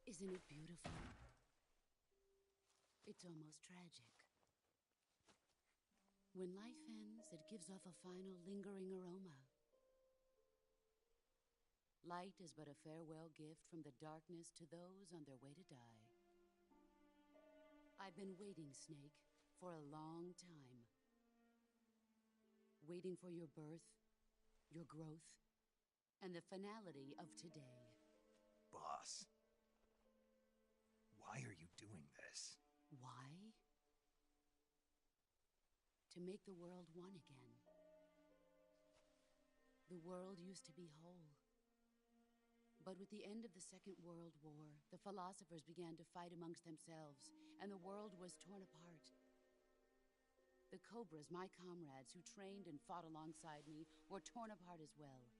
Isn't it beautiful? It's almost tragic. When life ends, it gives off a final lingering aroma. Light is but a farewell gift from the darkness to those on their way to die. I've been waiting, Snake, for a long time. Waiting for your birth, your growth, and the finality of today. Boss. Why are you doing this? Why? To make the world one again. The world used to be whole. But with the end of the Second World War, the philosophers began to fight amongst themselves, and the world was torn apart. The Cobras, my comrades who trained and fought alongside me, were torn apart as well.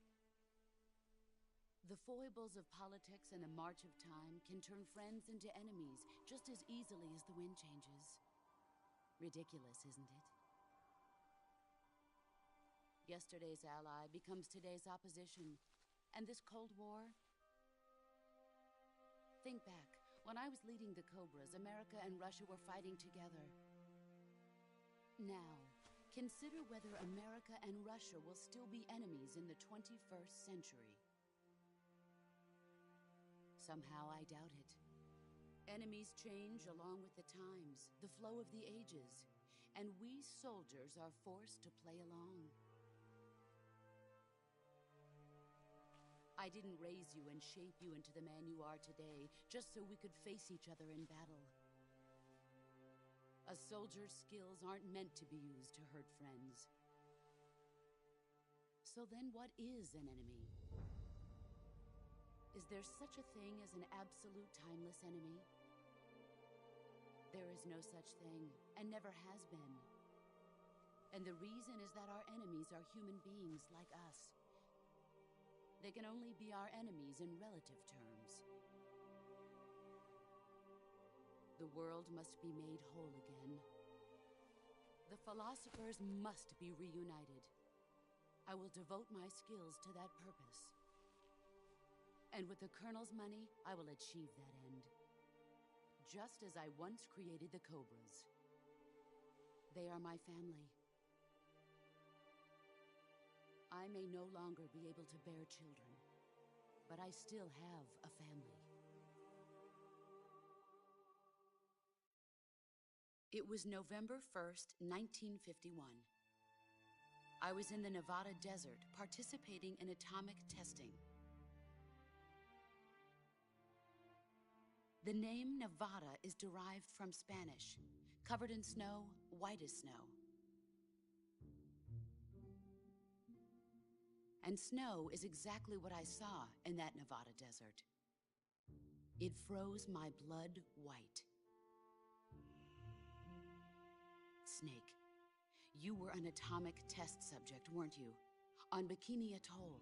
The foibles of politics and the march of time can turn friends into enemies just as easily as the wind changes. Ridiculous, isn't it? Yesterday's ally becomes today's opposition. And this Cold War? Think back. When I was leading the Cobras, America and Russia were fighting together. Now, consider whether America and Russia will still be enemies in the 21st century. Somehow I doubt it. Enemies change along with the times, the flow of the ages, and we soldiers are forced to play along. I didn't raise you and shape you into the man you are today just so we could face each other in battle. A soldier's skills aren't meant to be used to hurt friends. So then what is an enemy? Is there such a thing as an absolute timeless enemy? There is no such thing, and never has been. And the reason is that our enemies are human beings like us. They can only be our enemies in relative terms. The world must be made whole again. The philosophers must be reunited. I will devote my skills to that purpose. And with the Colonel's money, I will achieve that end. Just as I once created the Cobras. They are my family. I may no longer be able to bear children, but I still have a family. It was November 1st, 1951. I was in the Nevada desert participating in atomic testing. The name Nevada is derived from Spanish, covered in snow, white as snow. And snow is exactly what I saw in that Nevada desert. It froze my blood white. Snake, you were an atomic test subject, weren't you? On Bikini Atoll.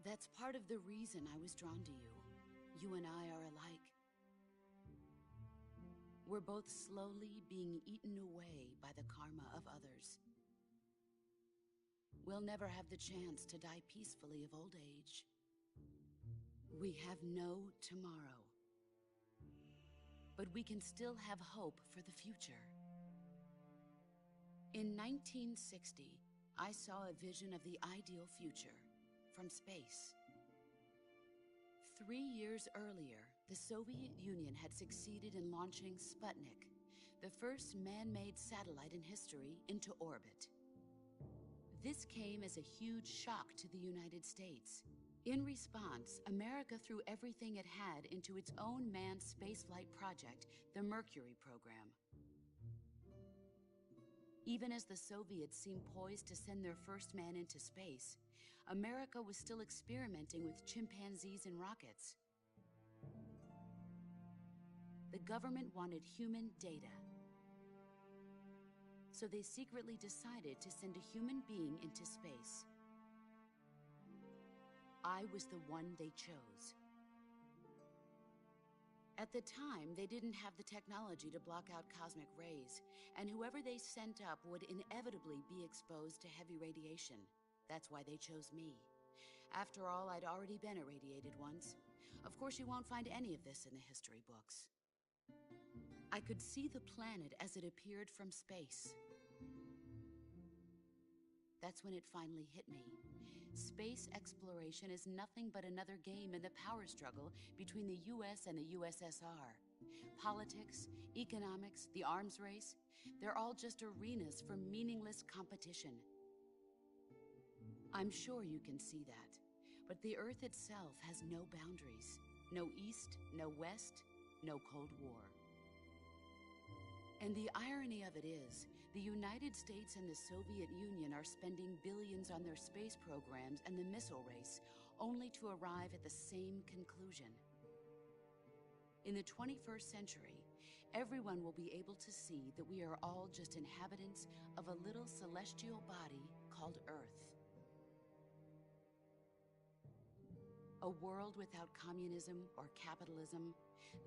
That's part of the reason I was drawn to you. You and I are alike. We're both slowly being eaten away by the karma of others. We'll never have the chance to die peacefully of old age. We have no tomorrow. But we can still have hope for the future. In 1960, I saw a vision of the ideal future from space. 3 years earlier, the Soviet Union had succeeded in launching Sputnik, the first man-made satellite in history, into orbit. This came as a huge shock to the United States. In response, America threw everything it had into its own manned spaceflight project, the Mercury program. Even as the Soviets seemed poised to send their first man into space, America was still experimenting with chimpanzees and rockets. The government wanted human data. So they secretly decided to send a human being into space. I was the one they chose. At the time, they didn't have the technology to block out cosmic rays, and whoever they sent up would inevitably be exposed to heavy radiation. That's why they chose me. After all, I'd already been irradiated once. Of course, you won't find any of this in the history books. I could see the planet as it appeared from space. That's when it finally hit me. Space exploration is nothing but another game in the power struggle between the US and the USSR. Politics, economics, the arms race, they're all just arenas for meaningless competition. I'm sure you can see that, but the Earth itself has no boundaries. No East, no West, no Cold War. And the irony of it is, the United States and the Soviet Union are spending billions on their space programs and the missile race, only to arrive at the same conclusion. In the 21st century, everyone will be able to see that we are all just inhabitants of a little celestial body called Earth. A world without communism or capitalism,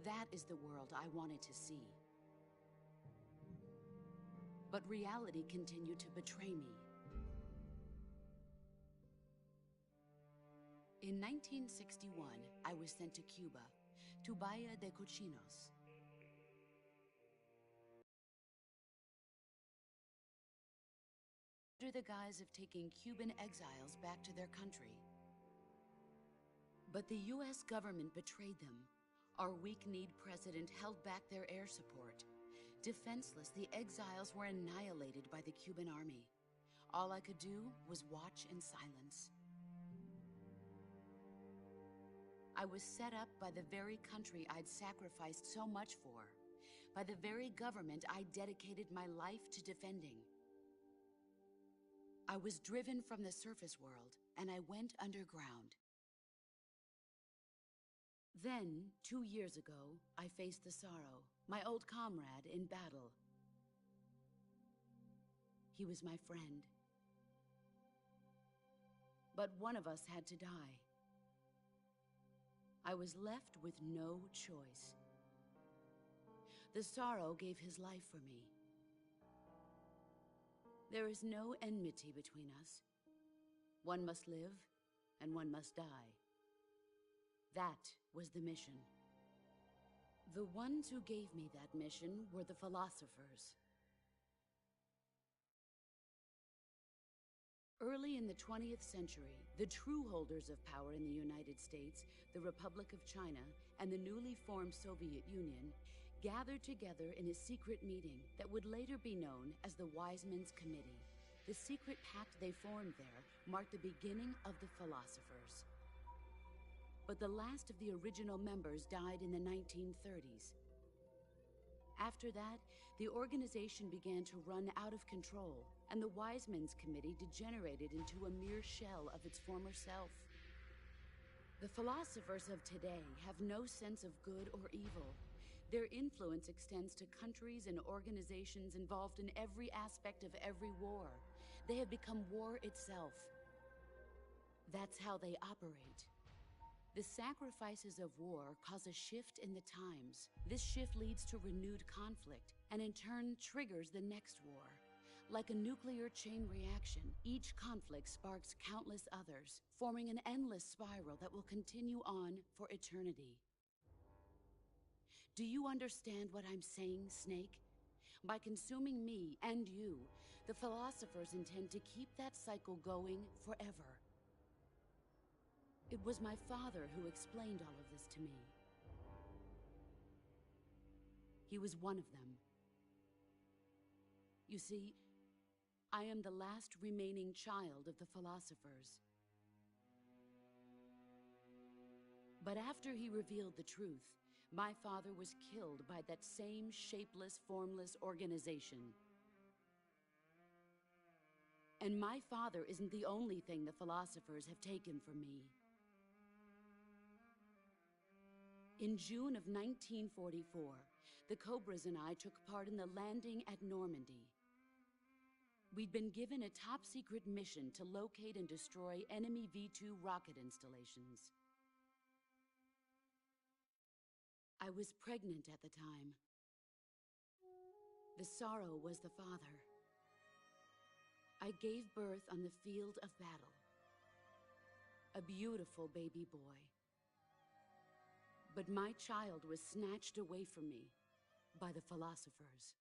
that is the world I wanted to see. But reality continued to betray me. In 1961, I was sent to Cuba, to Bahia de Cochinos. Under the guise of taking Cuban exiles back to their country. But the US government betrayed them. Our weak-kneed president held back their air support. Defenseless, the exiles were annihilated by the Cuban army. All I could do was watch in silence. I was set up by the very country I'd sacrificed so much for, by the very government I dedicated my life to defending. I was driven from the surface world, and I went underground. Then, 2 years ago, I faced the Sorrow, my old comrade in battle. He was my friend. But one of us had to die. I was left with no choice. The Sorrow gave his life for me. There is no enmity between us. One must live, and one must die. That was the mission. The ones who gave me that mission were the philosophers. Early in the 20th century, the true holders of power in the United States, the Republic of China, and the newly formed Soviet Union gathered together in a secret meeting that would later be known as the Wise Men's Committee. The secret pact they formed there marked the beginning of the philosophers. But the last of the original members died in the 1930s. After that, the organization began to run out of control, and the Wise Men's Committee degenerated into a mere shell of its former self. The philosophers of today have no sense of good or evil. Their influence extends to countries and organizations involved in every aspect of every war. They have become war itself. That's how they operate. The sacrifices of war cause a shift in the times. This shift leads to renewed conflict, and in turn triggers the next war. Like a nuclear chain reaction, each conflict sparks countless others, forming an endless spiral that will continue on for eternity. Do you understand what I'm saying, Snake? By consuming me and you, the philosophers intend to keep that cycle going forever. It was my father who explained all of this to me. He was one of them. You see, I am the last remaining child of the philosophers. But after he revealed the truth, my father was killed by that same shapeless, formless organization. And my father isn't the only thing the philosophers have taken from me. In June of 1944, the Cobras and I took part in the landing at Normandy. We'd been given a top-secret mission to locate and destroy enemy V-2 rocket installations. I was pregnant at the time. The sorrow was the father. I gave birth on the field of battle. A beautiful baby boy. But my child was snatched away from me by the philosophers.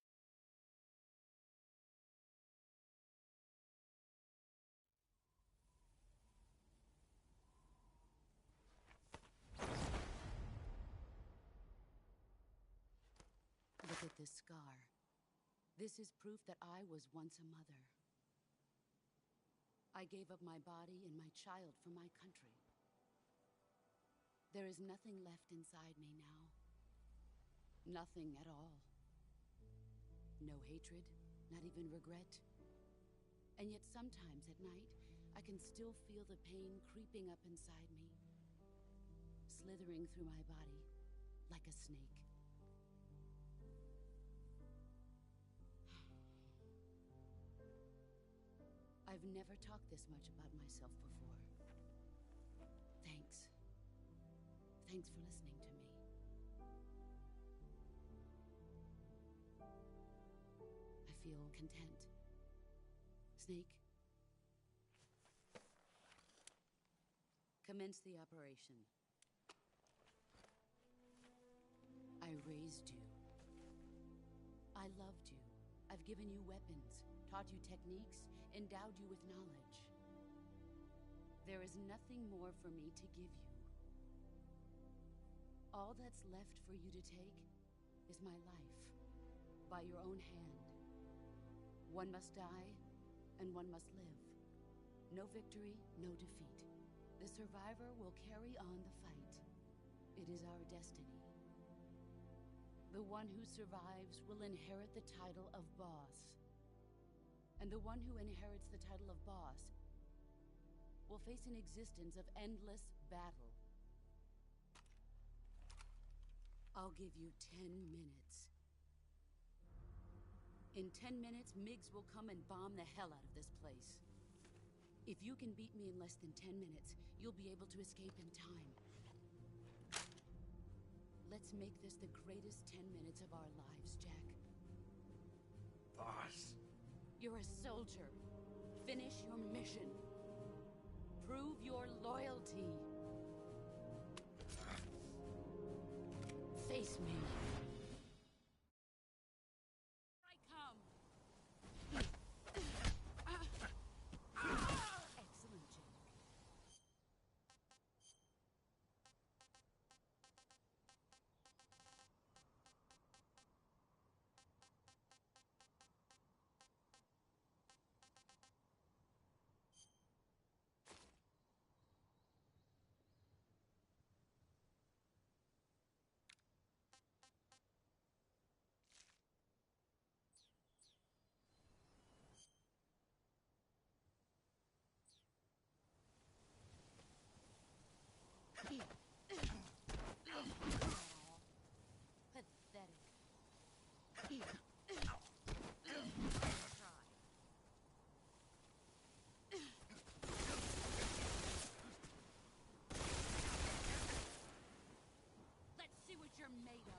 Look at this scar. This is proof that I was once a mother. I gave up my body and my child for my country. There is nothing left inside me now. Nothing at all. No hatred, not even regret. And yet sometimes at night, I can still feel the pain creeping up inside me, slithering through my body like a snake. I've never talked this much about myself before. Thanks. Thanks for listening to me. I feel content. Snake? Commence the operation. I raised you. I loved you. I've given you weapons, taught you techniques, endowed you with knowledge. There is nothing more for me to give you. All that's left for you to take is my life, by your own hand. One must die, and one must live. No victory, no defeat. The survivor will carry on the fight. It is our destiny. The one who survives will inherit the title of boss. And the one who inherits the title of boss will face an existence of endless battle. I'll give you 10 minutes. In 10 minutes, Mgs will come and bomb the hell out of this place. If you can beat me in less than 10 minutes, you'll be able to escape in time. Let's make this the greatest 10 minutes of our lives, Jack. Boss. You're a soldier. Finish your mission. Prove your loyalty. Face me. I come. Excellent, Jack. Pathetic. Let's see what you're made of.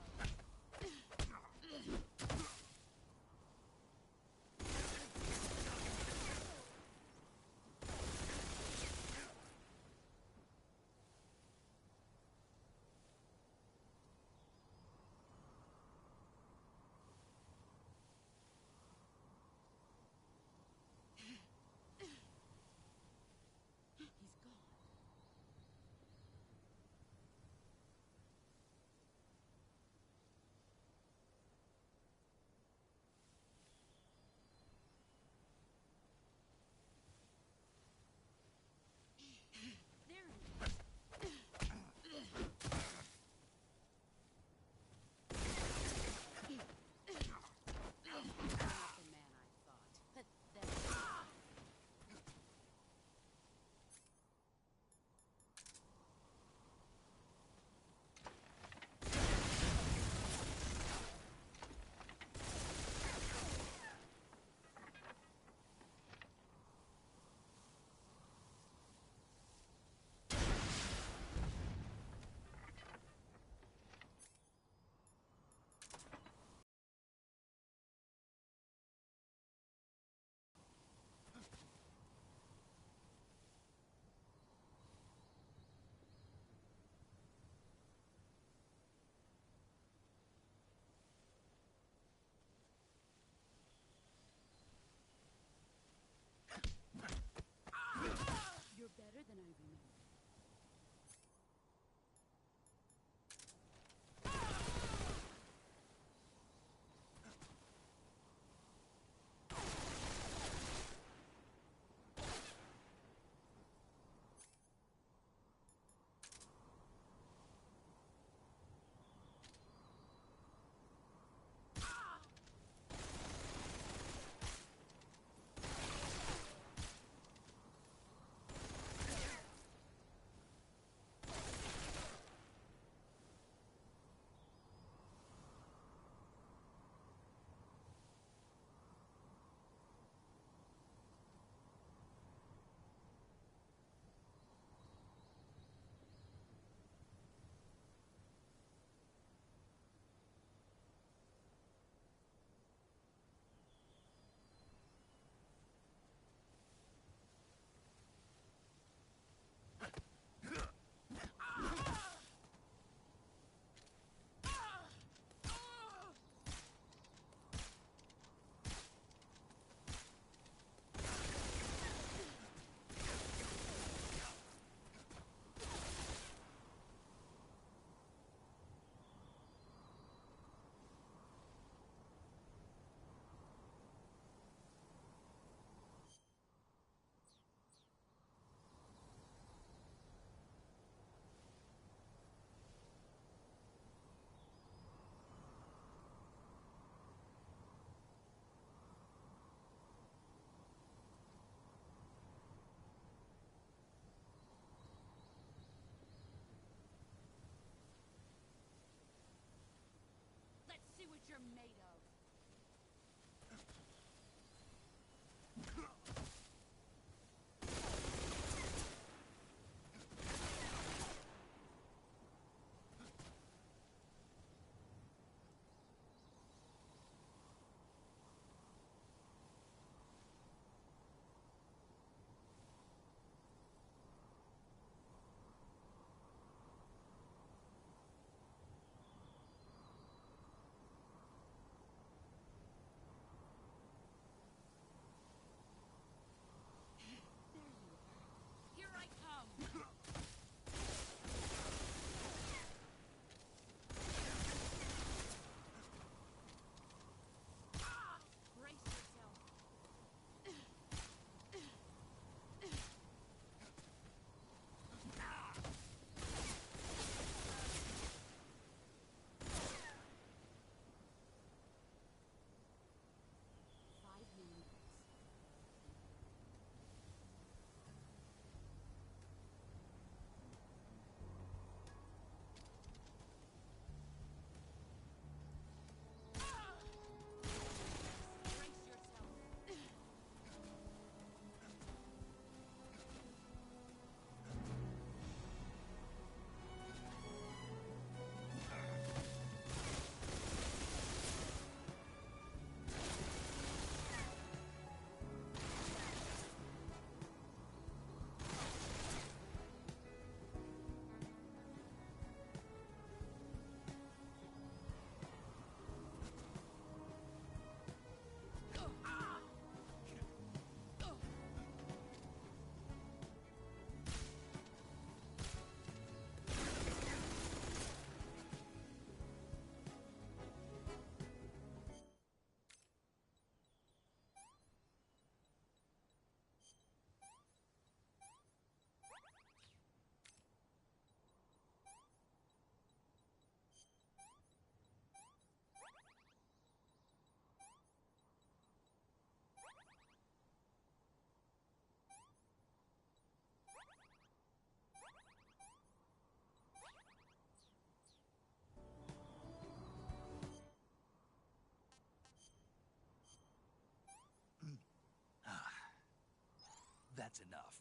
That's enough.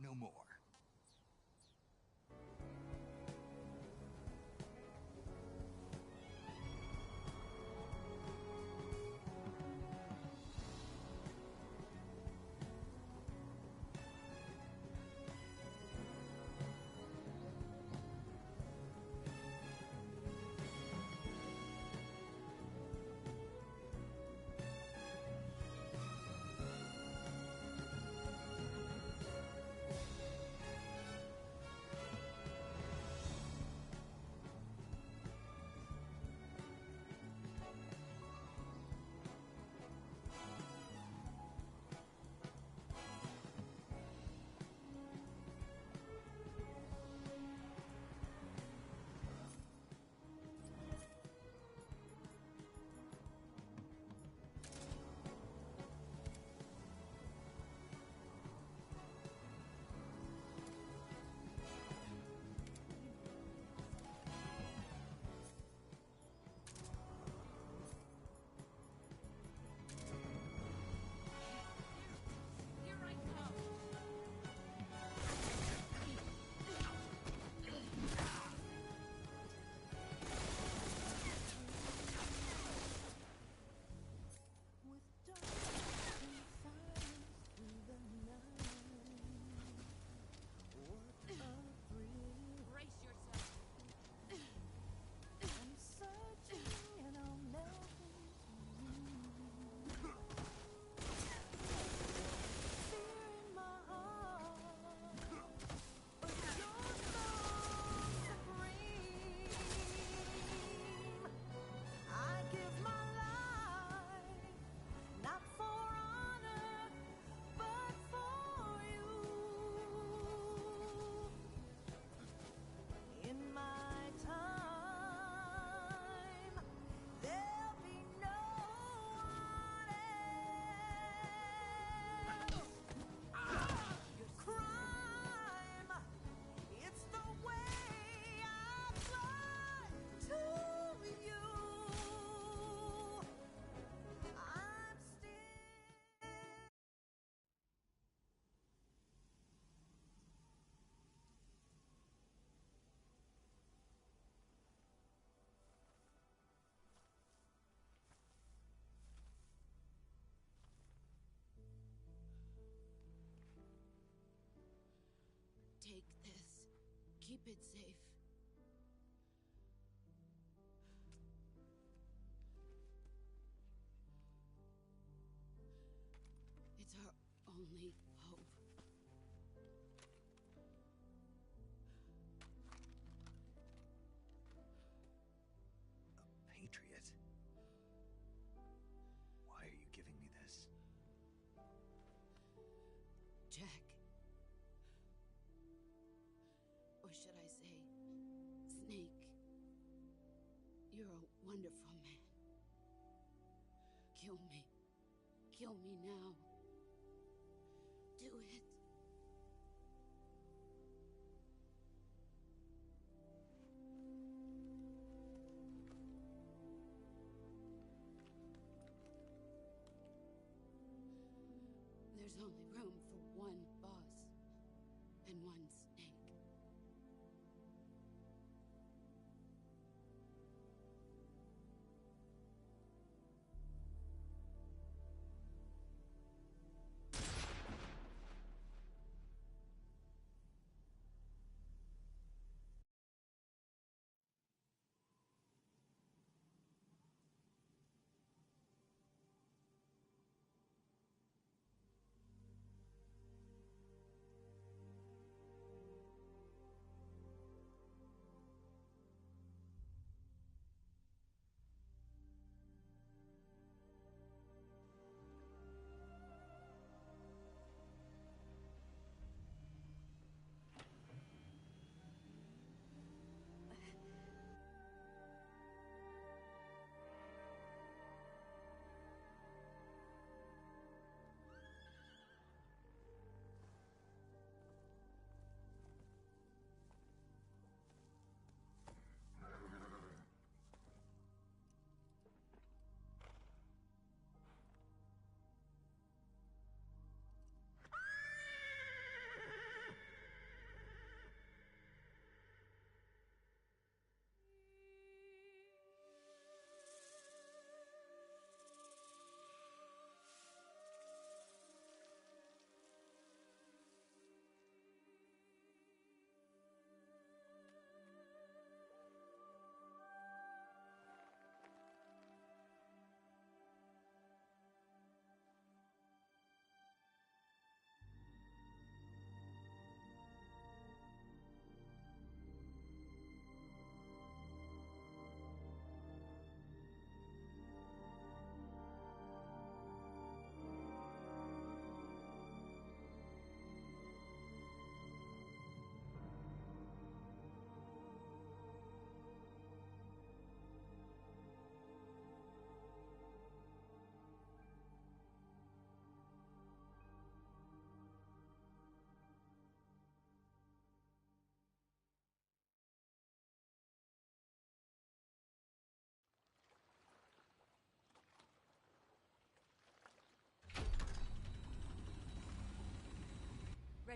No more. Take this. Keep it safe. It's our only hope. A patriot? Why are you giving me this? Jack. Or should I say, Snake. You're a wonderful man. Kill me. Kill me now. Do it. There's only room for one boss and one snake.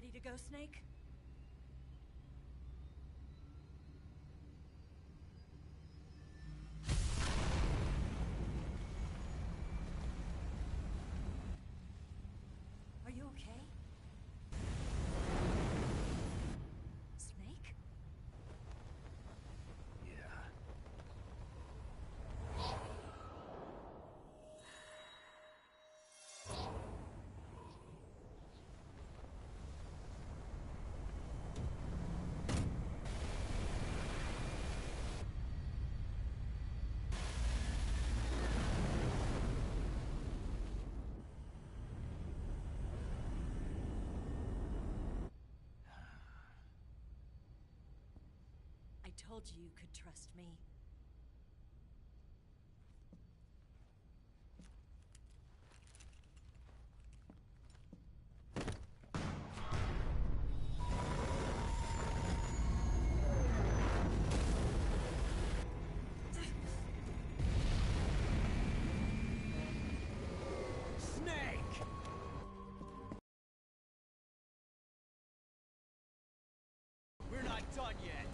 Ready to go, Snake? Are you okay? Snake? Yeah. I told you you could trust me. Snake! We're not done yet.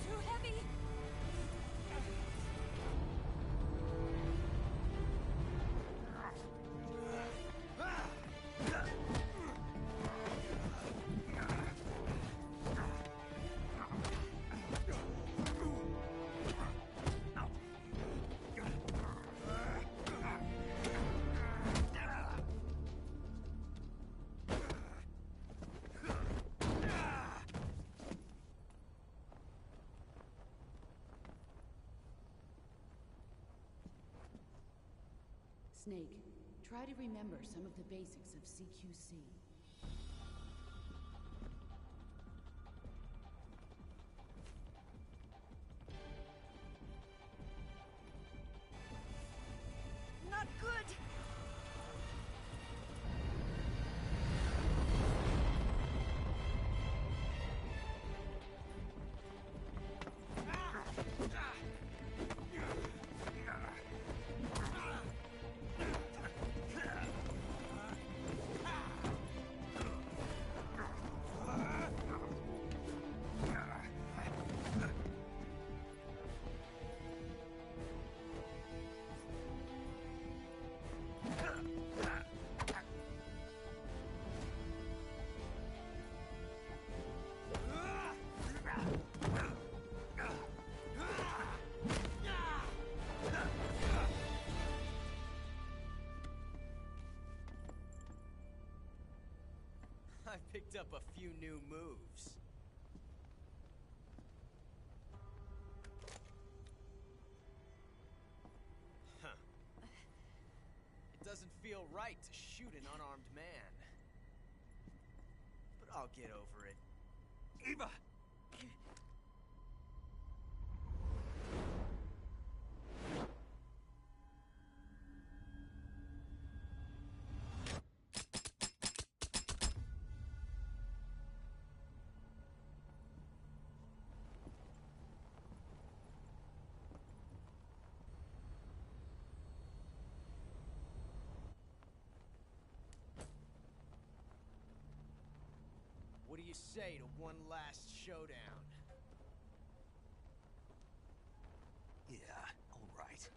Too heavy! Snake, try to remember some of the basics of CQC. Not good! I picked up a few new moves. Huh. It doesn't feel right to shoot an unarmed man. But I'll get over it. Eva! What do you say to one last showdown? Yeah, all right.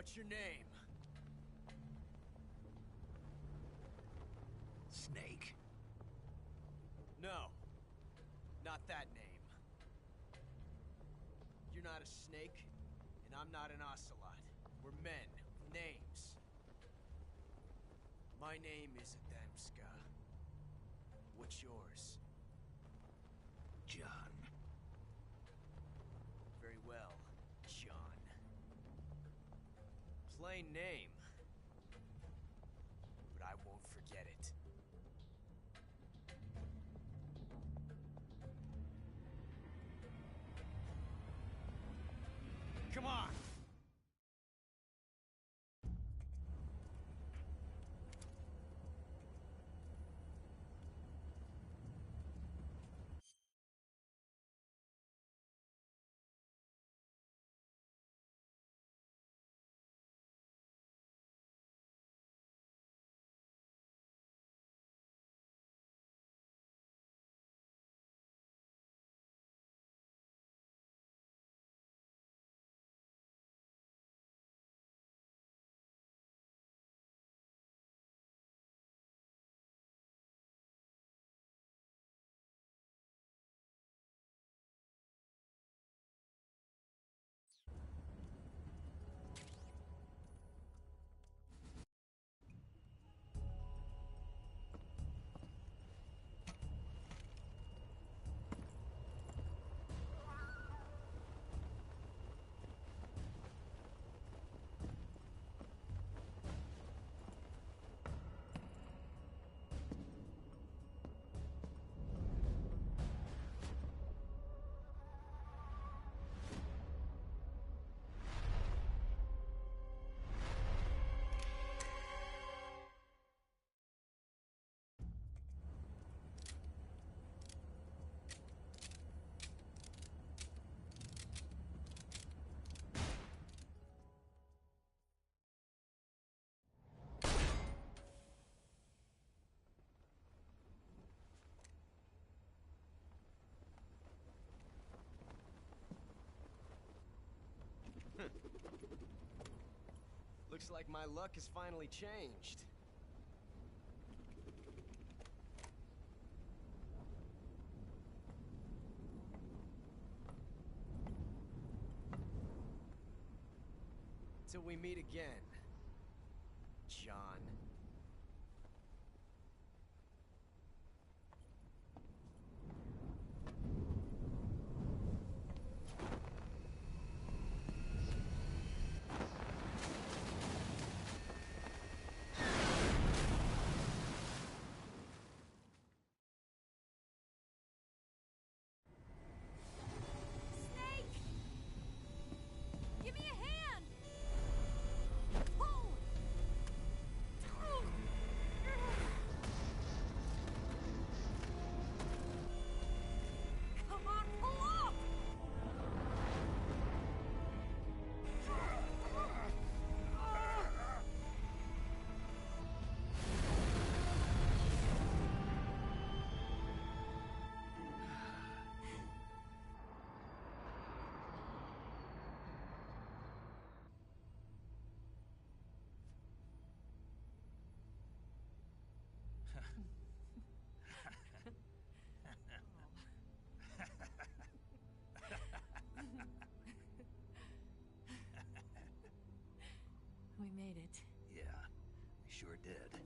What's your name? Snake. No. Not that name. You're not a snake, and I'm not an ocelot. We're men with names. My name is Adamska. What's yours? John. Very well, John. Plain name. But I won't forget it. Come on! Looks like my luck has finally changed. Till we meet again, John. Give me a hand! Pull! Come on, pull up! We made it. Yeah, we sure did.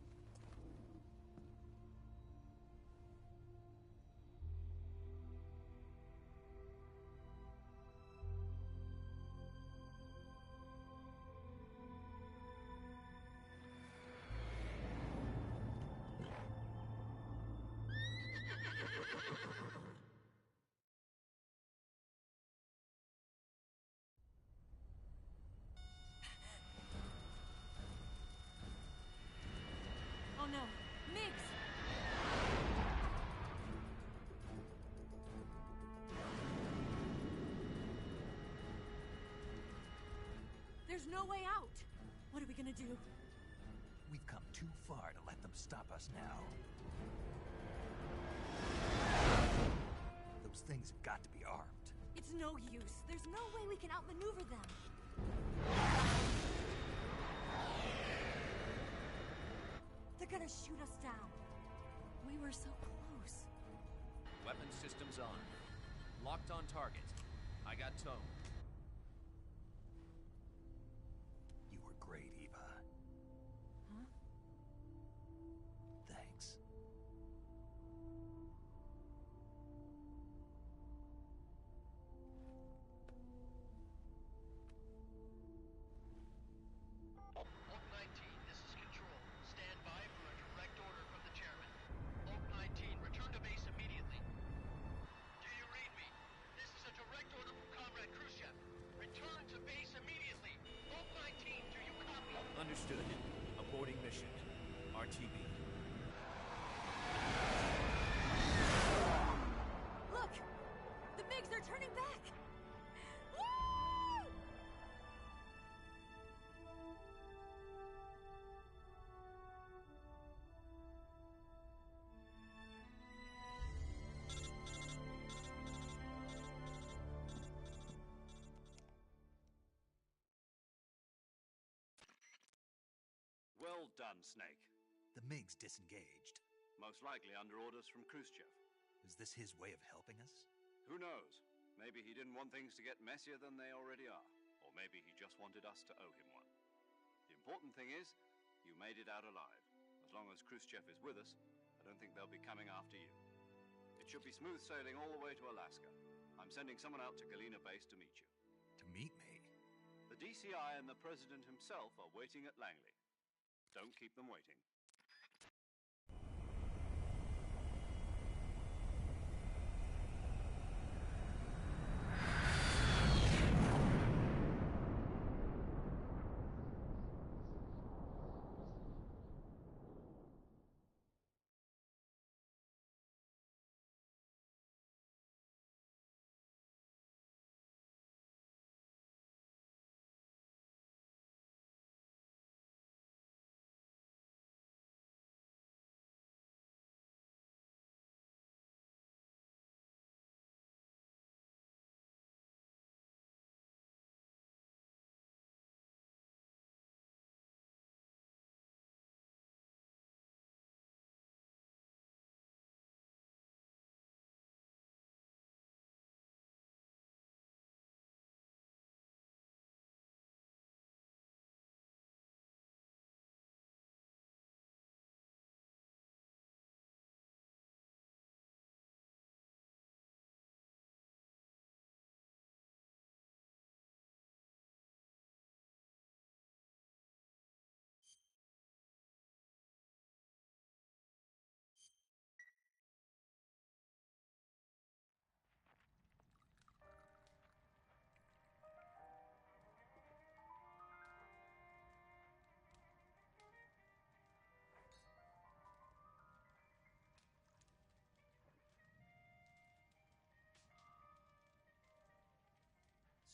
Oh no, Mgs! There's no way out! What are we gonna do? We've come too far to let them stop us now. Those things have got to be armed. It's no use. There's no way we can outmaneuver them. They're gonna shoot us down. We were so close. Weapon systems on. Locked on target. I got tone. You were great, Eva. Huh? Thanks. Oak 19, this is Control. Stand by for a direct order from the chairman. Oak 19, return to base immediately. Do you read me? This is a direct order from Comrade Khrushchev. Return to base immediately. Oak 19, do you copy? Understood. Aborting mission. RTB. Look! The MiGs are turning back! Woo! Well done, Snake. The MiGs disengaged. Most likely under orders from Khrushchev. Is this his way of helping us? Who knows? Maybe he didn't want things to get messier than they already are. Or maybe he just wanted us to owe him one. The important thing is, you made it out alive. As long as Khrushchev is with us, I don't think they'll be coming after you. It should be smooth sailing all the way to Alaska. I'm sending someone out to Galena Base to meet you. To meet me? The DCI and the President himself are waiting at Langley. Don't keep them waiting.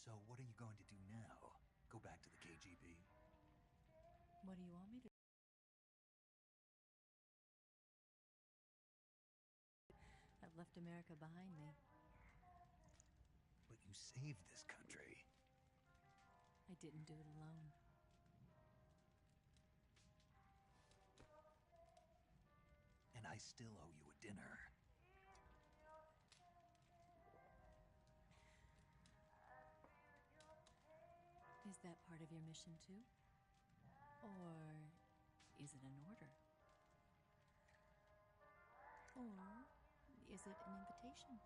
So what are you going to do now? Go back to the KGB? What do you want me to do? I've left America behind me. But you saved this country. I didn't do it alone. And I still owe you a dinner. Is that part of your mission too? Or is it an order? Or is it an invitation?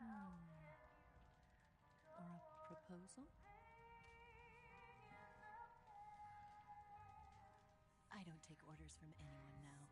Or a proposal? I don't take orders from anyone now.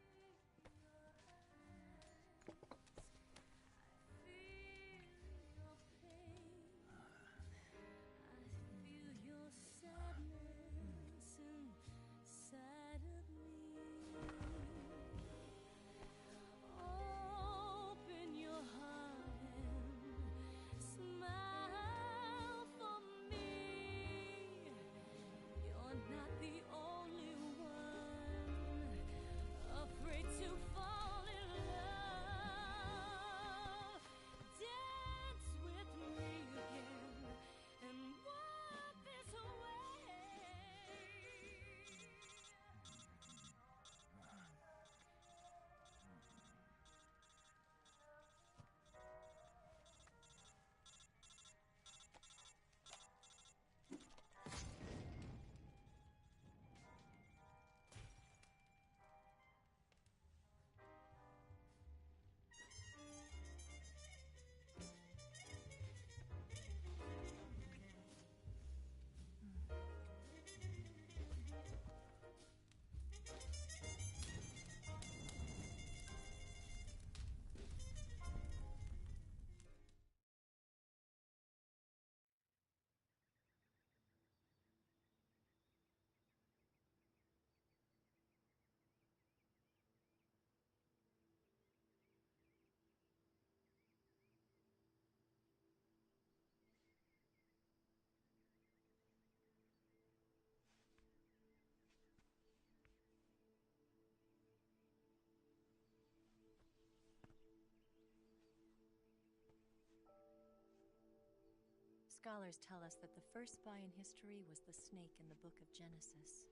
Scholars tell us that the first spy in history was the snake in the book of Genesis.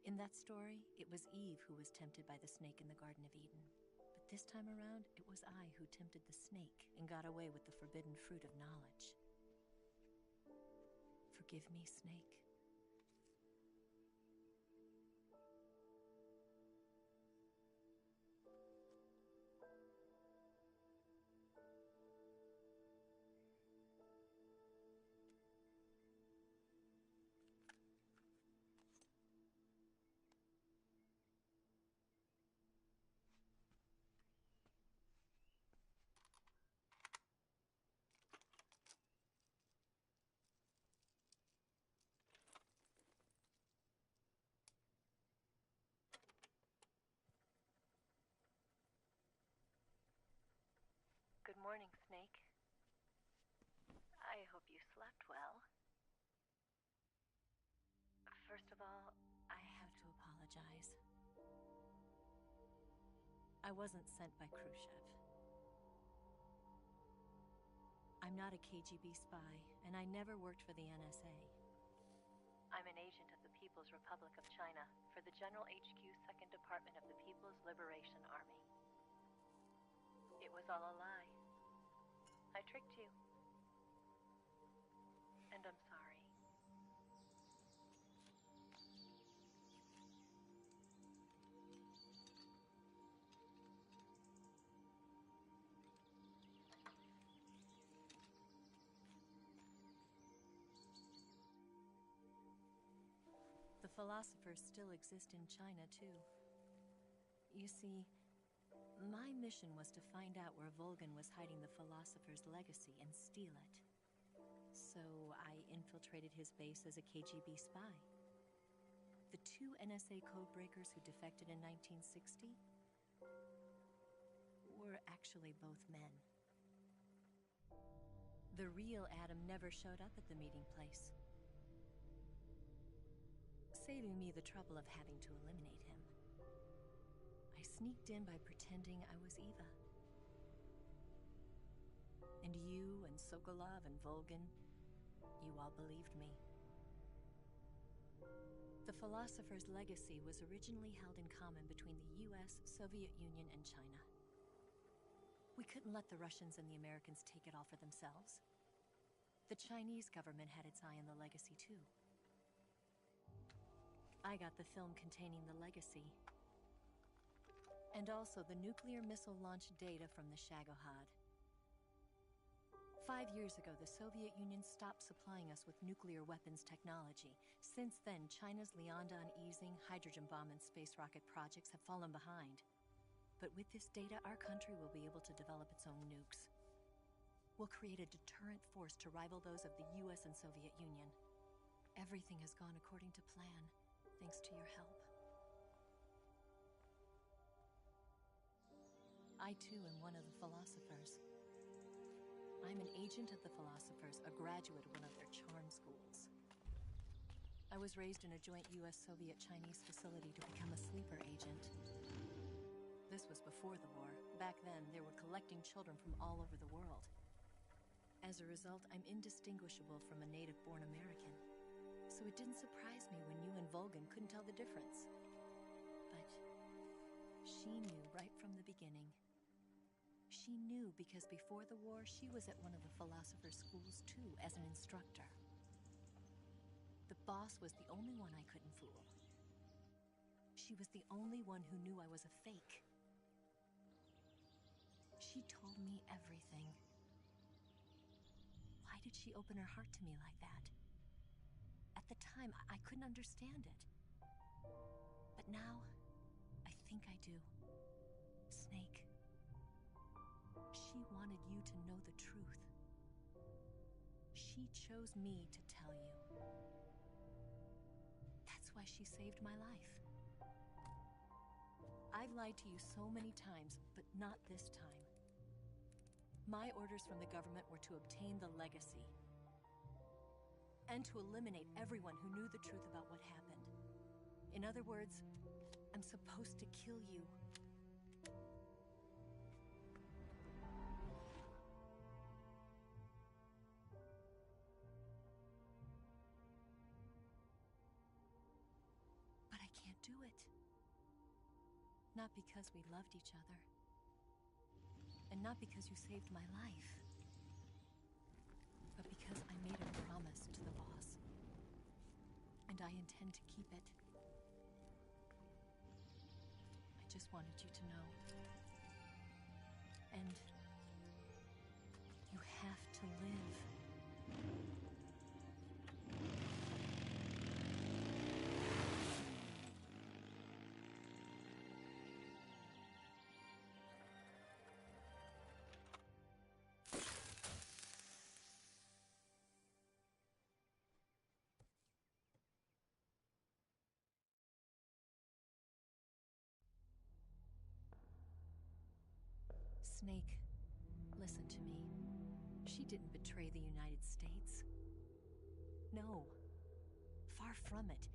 In that story, it was Eve who was tempted by the snake in the Garden of Eden. But this time around, it was I who tempted the snake and got away with the forbidden fruit of knowledge. Forgive me, Snake. Good morning, Snake. I hope you slept well. First of all, I have to apologize. I wasn't sent by Khrushchev. I'm not a KGB spy, and I never worked for the NSA. I'm an agent of the People's Republic of China for the General HQ 2nd Department of the People's Liberation Army. It was all a lie. I tricked you. And I'm sorry. The philosophers still exist in China, too. You see, my mission was to find out where Volgin was hiding the philosopher's legacy and steal it. So I infiltrated his base as a KGB spy. The two NSA codebreakers who defected in 1960 were actually both men. The real Adam never showed up at the meeting place, saving me the trouble of having to eliminate him. I sneaked in by pretending I was Eva. And you and Sokolov and Volgin, you all believed me. The philosopher's legacy was originally held in common between the US, Soviet Union, and China. We couldn't let the Russians and the Americans take it all for themselves. The Chinese government had its eye on the legacy, too. I got the film containing the legacy, and also the nuclear missile launch data from the Shagohod. 5 years ago, the Soviet Union stopped supplying us with nuclear weapons technology. Since then, China's Liaodong easing, hydrogen bomb, and space rocket projects have fallen behind. But with this data, our country will be able to develop its own nukes. We'll create a deterrent force to rival those of the US and Soviet Union. Everything has gone according to plan, thanks to your help. I, too, am one of the philosophers. I'm an agent of the philosophers, a graduate of one of their charm schools. I was raised in a joint US-Soviet-Chinese facility to become a sleeper agent. This was before the war. Back then, they were collecting children from all over the world. As a result, I'm indistinguishable from a native-born American. So it didn't surprise me when you and Volgin couldn't tell the difference. But she knew right from the beginning. She knew because before the war, she was at one of the philosopher's schools too, as an instructor. The boss was the only one I couldn't fool. She was the only one who knew I was a fake. She told me everything. Why did she open her heart to me like that? At the time, I couldn't understand it. But now, I think I do. Snake. She wanted you to know the truth. She chose me to tell you. That's why she saved my life. I've lied to you so many times, but not this time. My orders from the government were to obtain the legacy, and to eliminate everyone who knew the truth about what happened. In other words, I'm supposed to kill you. do it. Not because we loved each other. And not because you saved my life. But because I made a promise to the boss. And I intend to keep it. I just wanted you to know. And you have to live. Snake, listen to me. She didn't betray the United States. No. Far from it.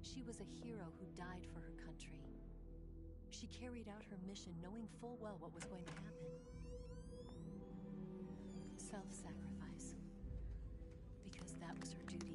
She was a hero who died for her country. She carried out her mission knowing full well what was going to happen. Self-sacrifice. Because that was her duty.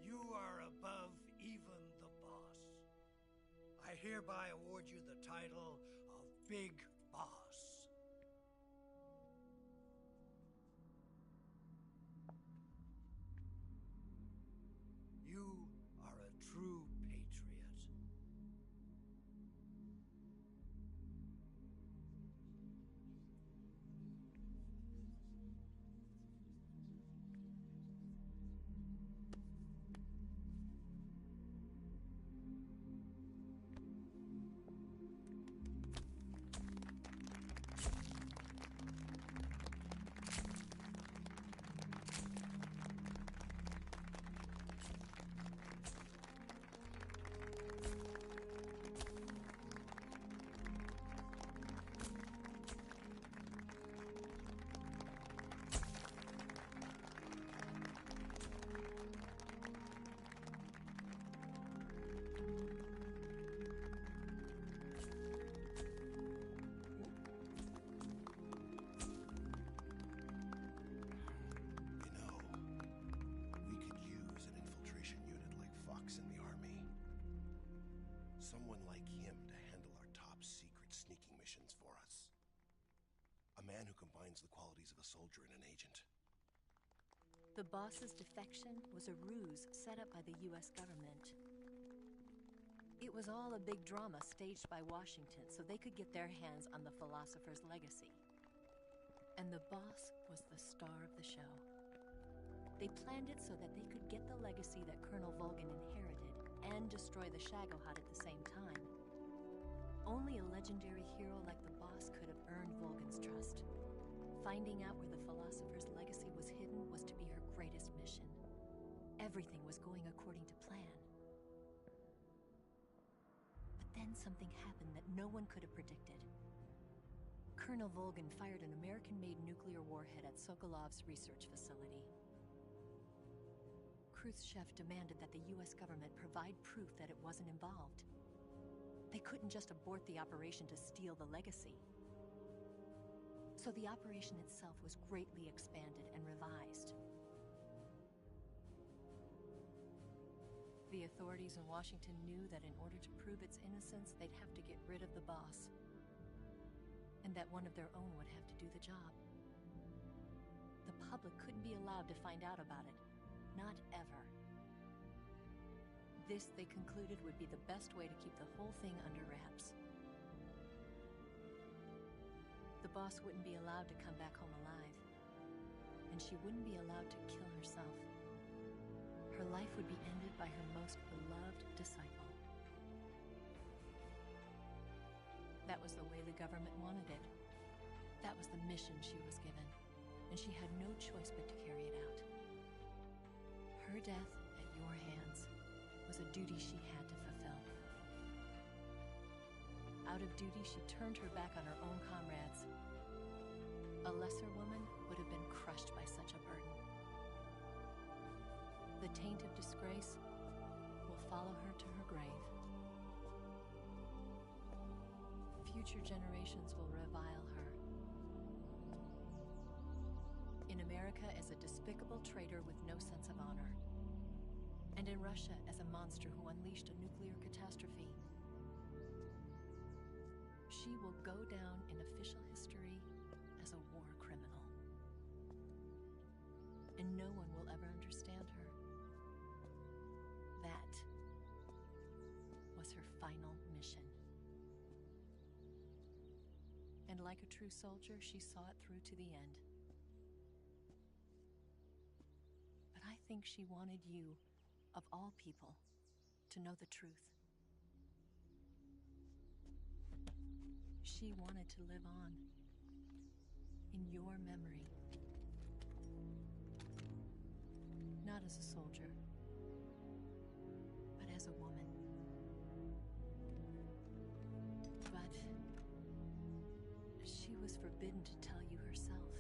You are above even the boss. I hereby award you the title of Big Boss. You are a true patriot. Someone like him to handle our top secret sneaking missions for us. A man who combines the qualities of a soldier and an agent. The boss's defection was a ruse set up by the US government. It was all a big drama staged by Washington so they could get their hands on the philosopher's legacy. And the boss was the star of the show. They planned it so that they could get the legacy that Colonel Volgin inherited and destroy the Shagohod at the same time. Only a legendary hero like the boss could have earned Volgin's trust. Finding out where the philosopher's legacy was hidden was to be her greatest mission. Everything was going according to plan. But then something happened that no one could have predicted. Colonel Volgin fired an American-made nuclear warhead at Sokolov's research facility. Khrushchev demanded that the US government provide proof that it wasn't involved. They couldn't just abort the operation to steal the legacy. So the operation itself was greatly expanded and revised. The authorities in Washington knew that in order to prove its innocence, they'd have to get rid of the boss. And that one of their own would have to do the job. The public couldn't be allowed to find out about it. Not ever. This, they concluded, would be the best way to keep the whole thing under wraps. The boss wouldn't be allowed to come back home alive. And she wouldn't be allowed to kill herself. Her life would be ended by her most beloved disciple. That was the way the government wanted it. That was the mission she was given. And she had no choice but to carry it out. Her death at your hands was a duty she had to fulfill. Out of duty, she turned her back on her own comrades. A lesser woman would have been crushed by such a burden. The taint of disgrace will follow her to her grave. Future generations will revile her. In America as a despicable traitor with no sense of honor. And in Russia as a monster who unleashed a nuclear catastrophe. She will go down in official history as a war criminal. And no one will ever understand her. That was her final mission. And like a true soldier, she saw it through to the end. But I think she wanted you, of all people, to know the truth. She wanted to live on in your memory. Not as a soldier, but as a woman. But she was forbidden to tell you herself.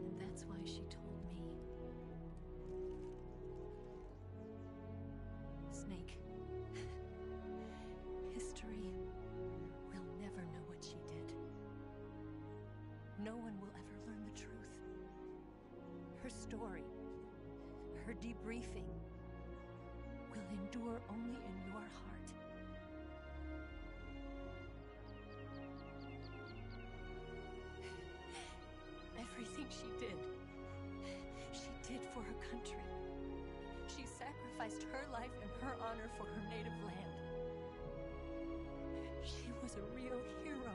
And that's why she told me. Snake, history will never know what she did. No one will ever learn the truth. Her story, her debriefing, will endure only in your heart. Everything she did for her country. She sacrificed her life and her honor for her native land. She was a real hero.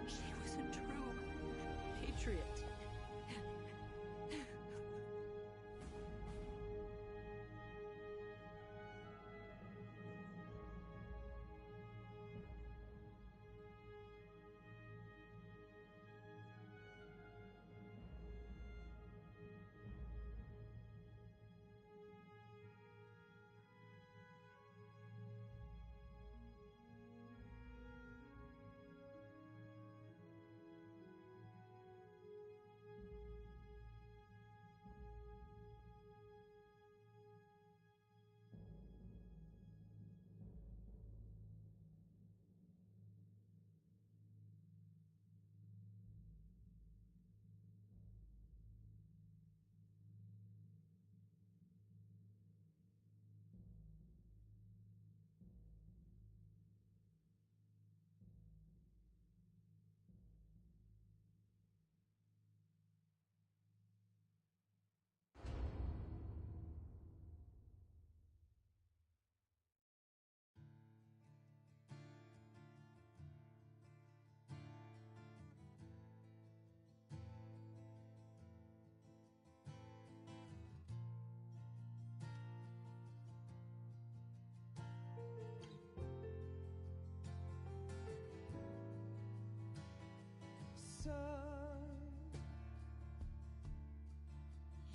She was a true patriot. Son,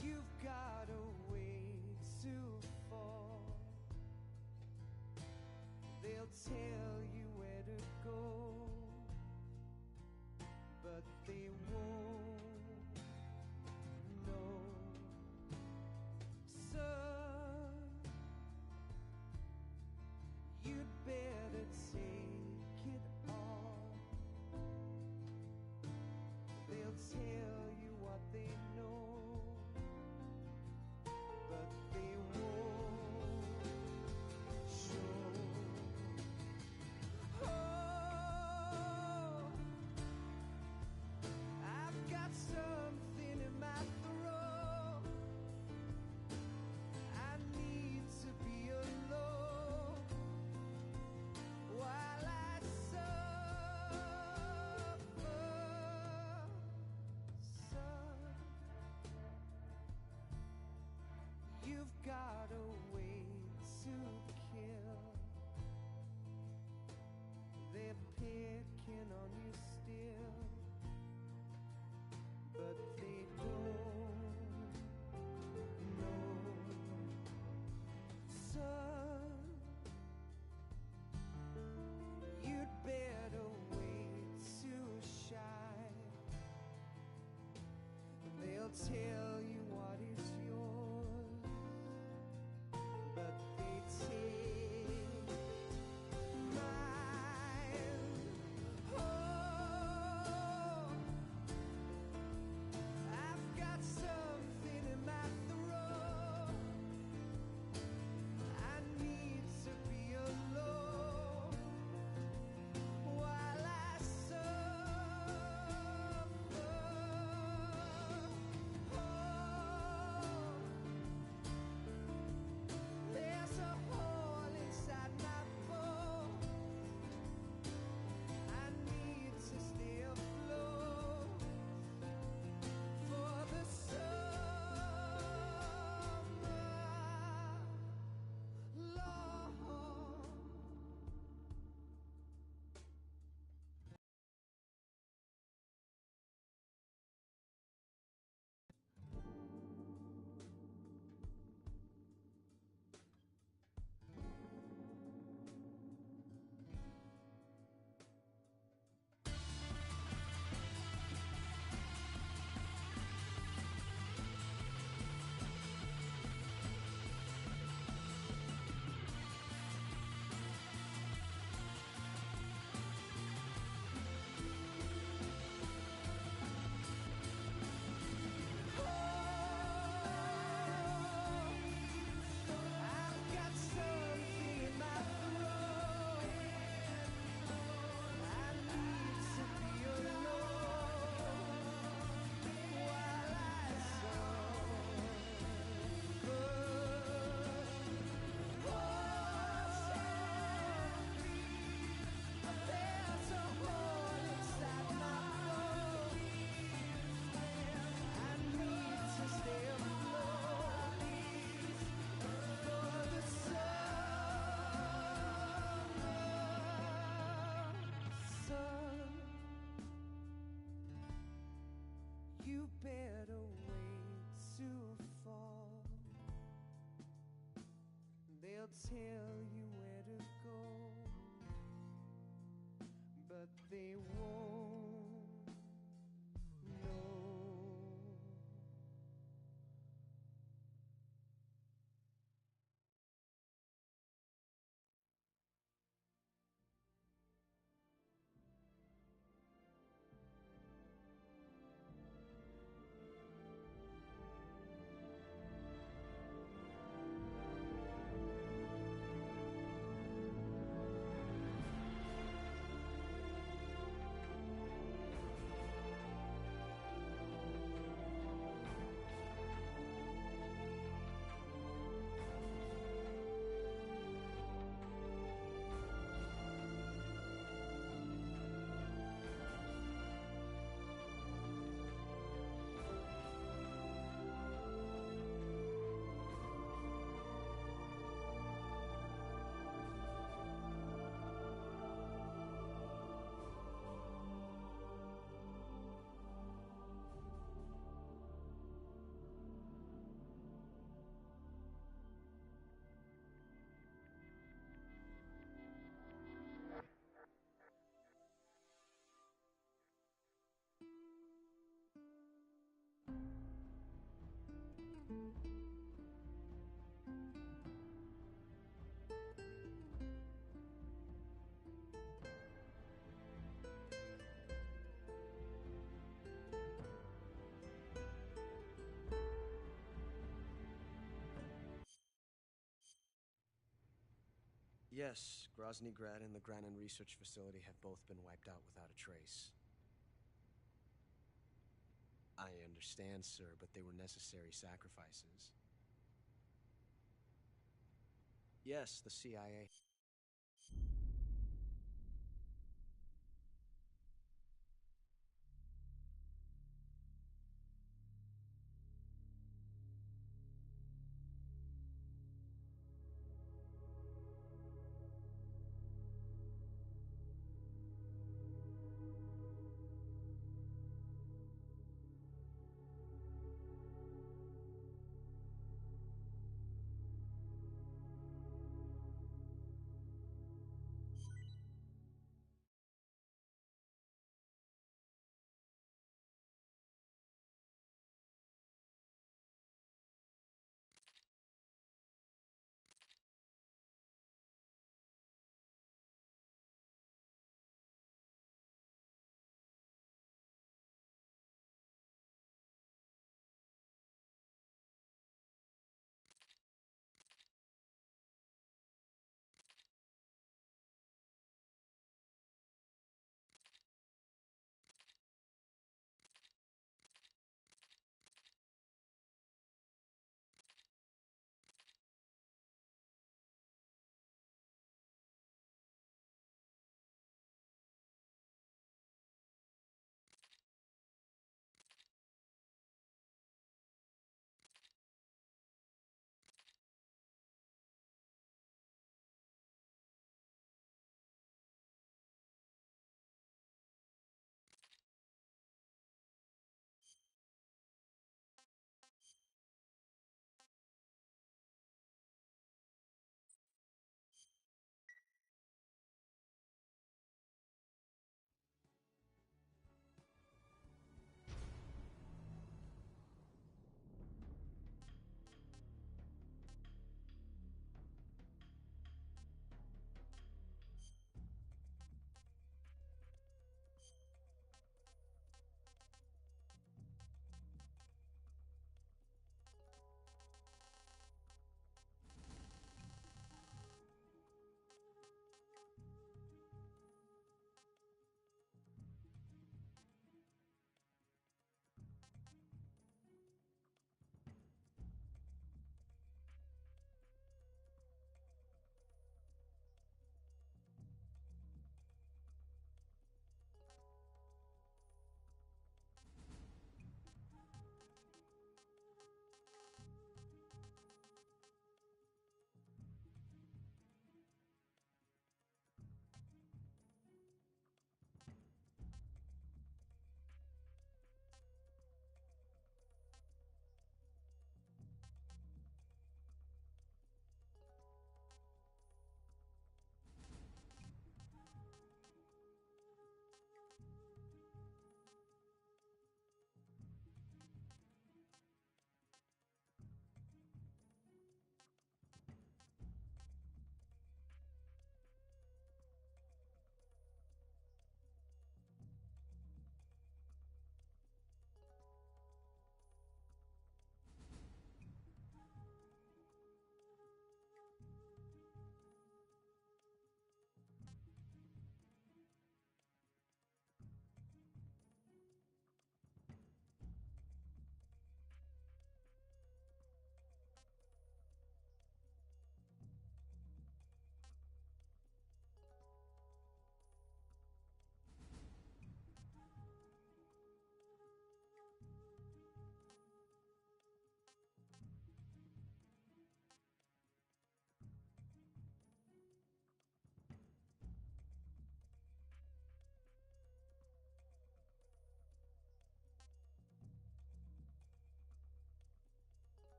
you've got a way to fall. They'll tell you where to go, but they won't know. Son, you'd better take it all. They'll tell you what is yours, but they take mine. Oh, I've got something in my throat. I need to be alone while I suffer. Oh, there's a hole inside my bones. I need to stay afloat for the summer, Lord. I've got something in my throat. I need to be alone while I suffer. There's a hole inside my bones. I need to stay afloat for the summer sun. You better wait to fall. They'll tell you where to go, but they won't know. Yes, Grozny Grad and the Granin Research Facility have both been wiped out without a trace. I understand, sir, but they were necessary sacrifices. Yes, the CIA...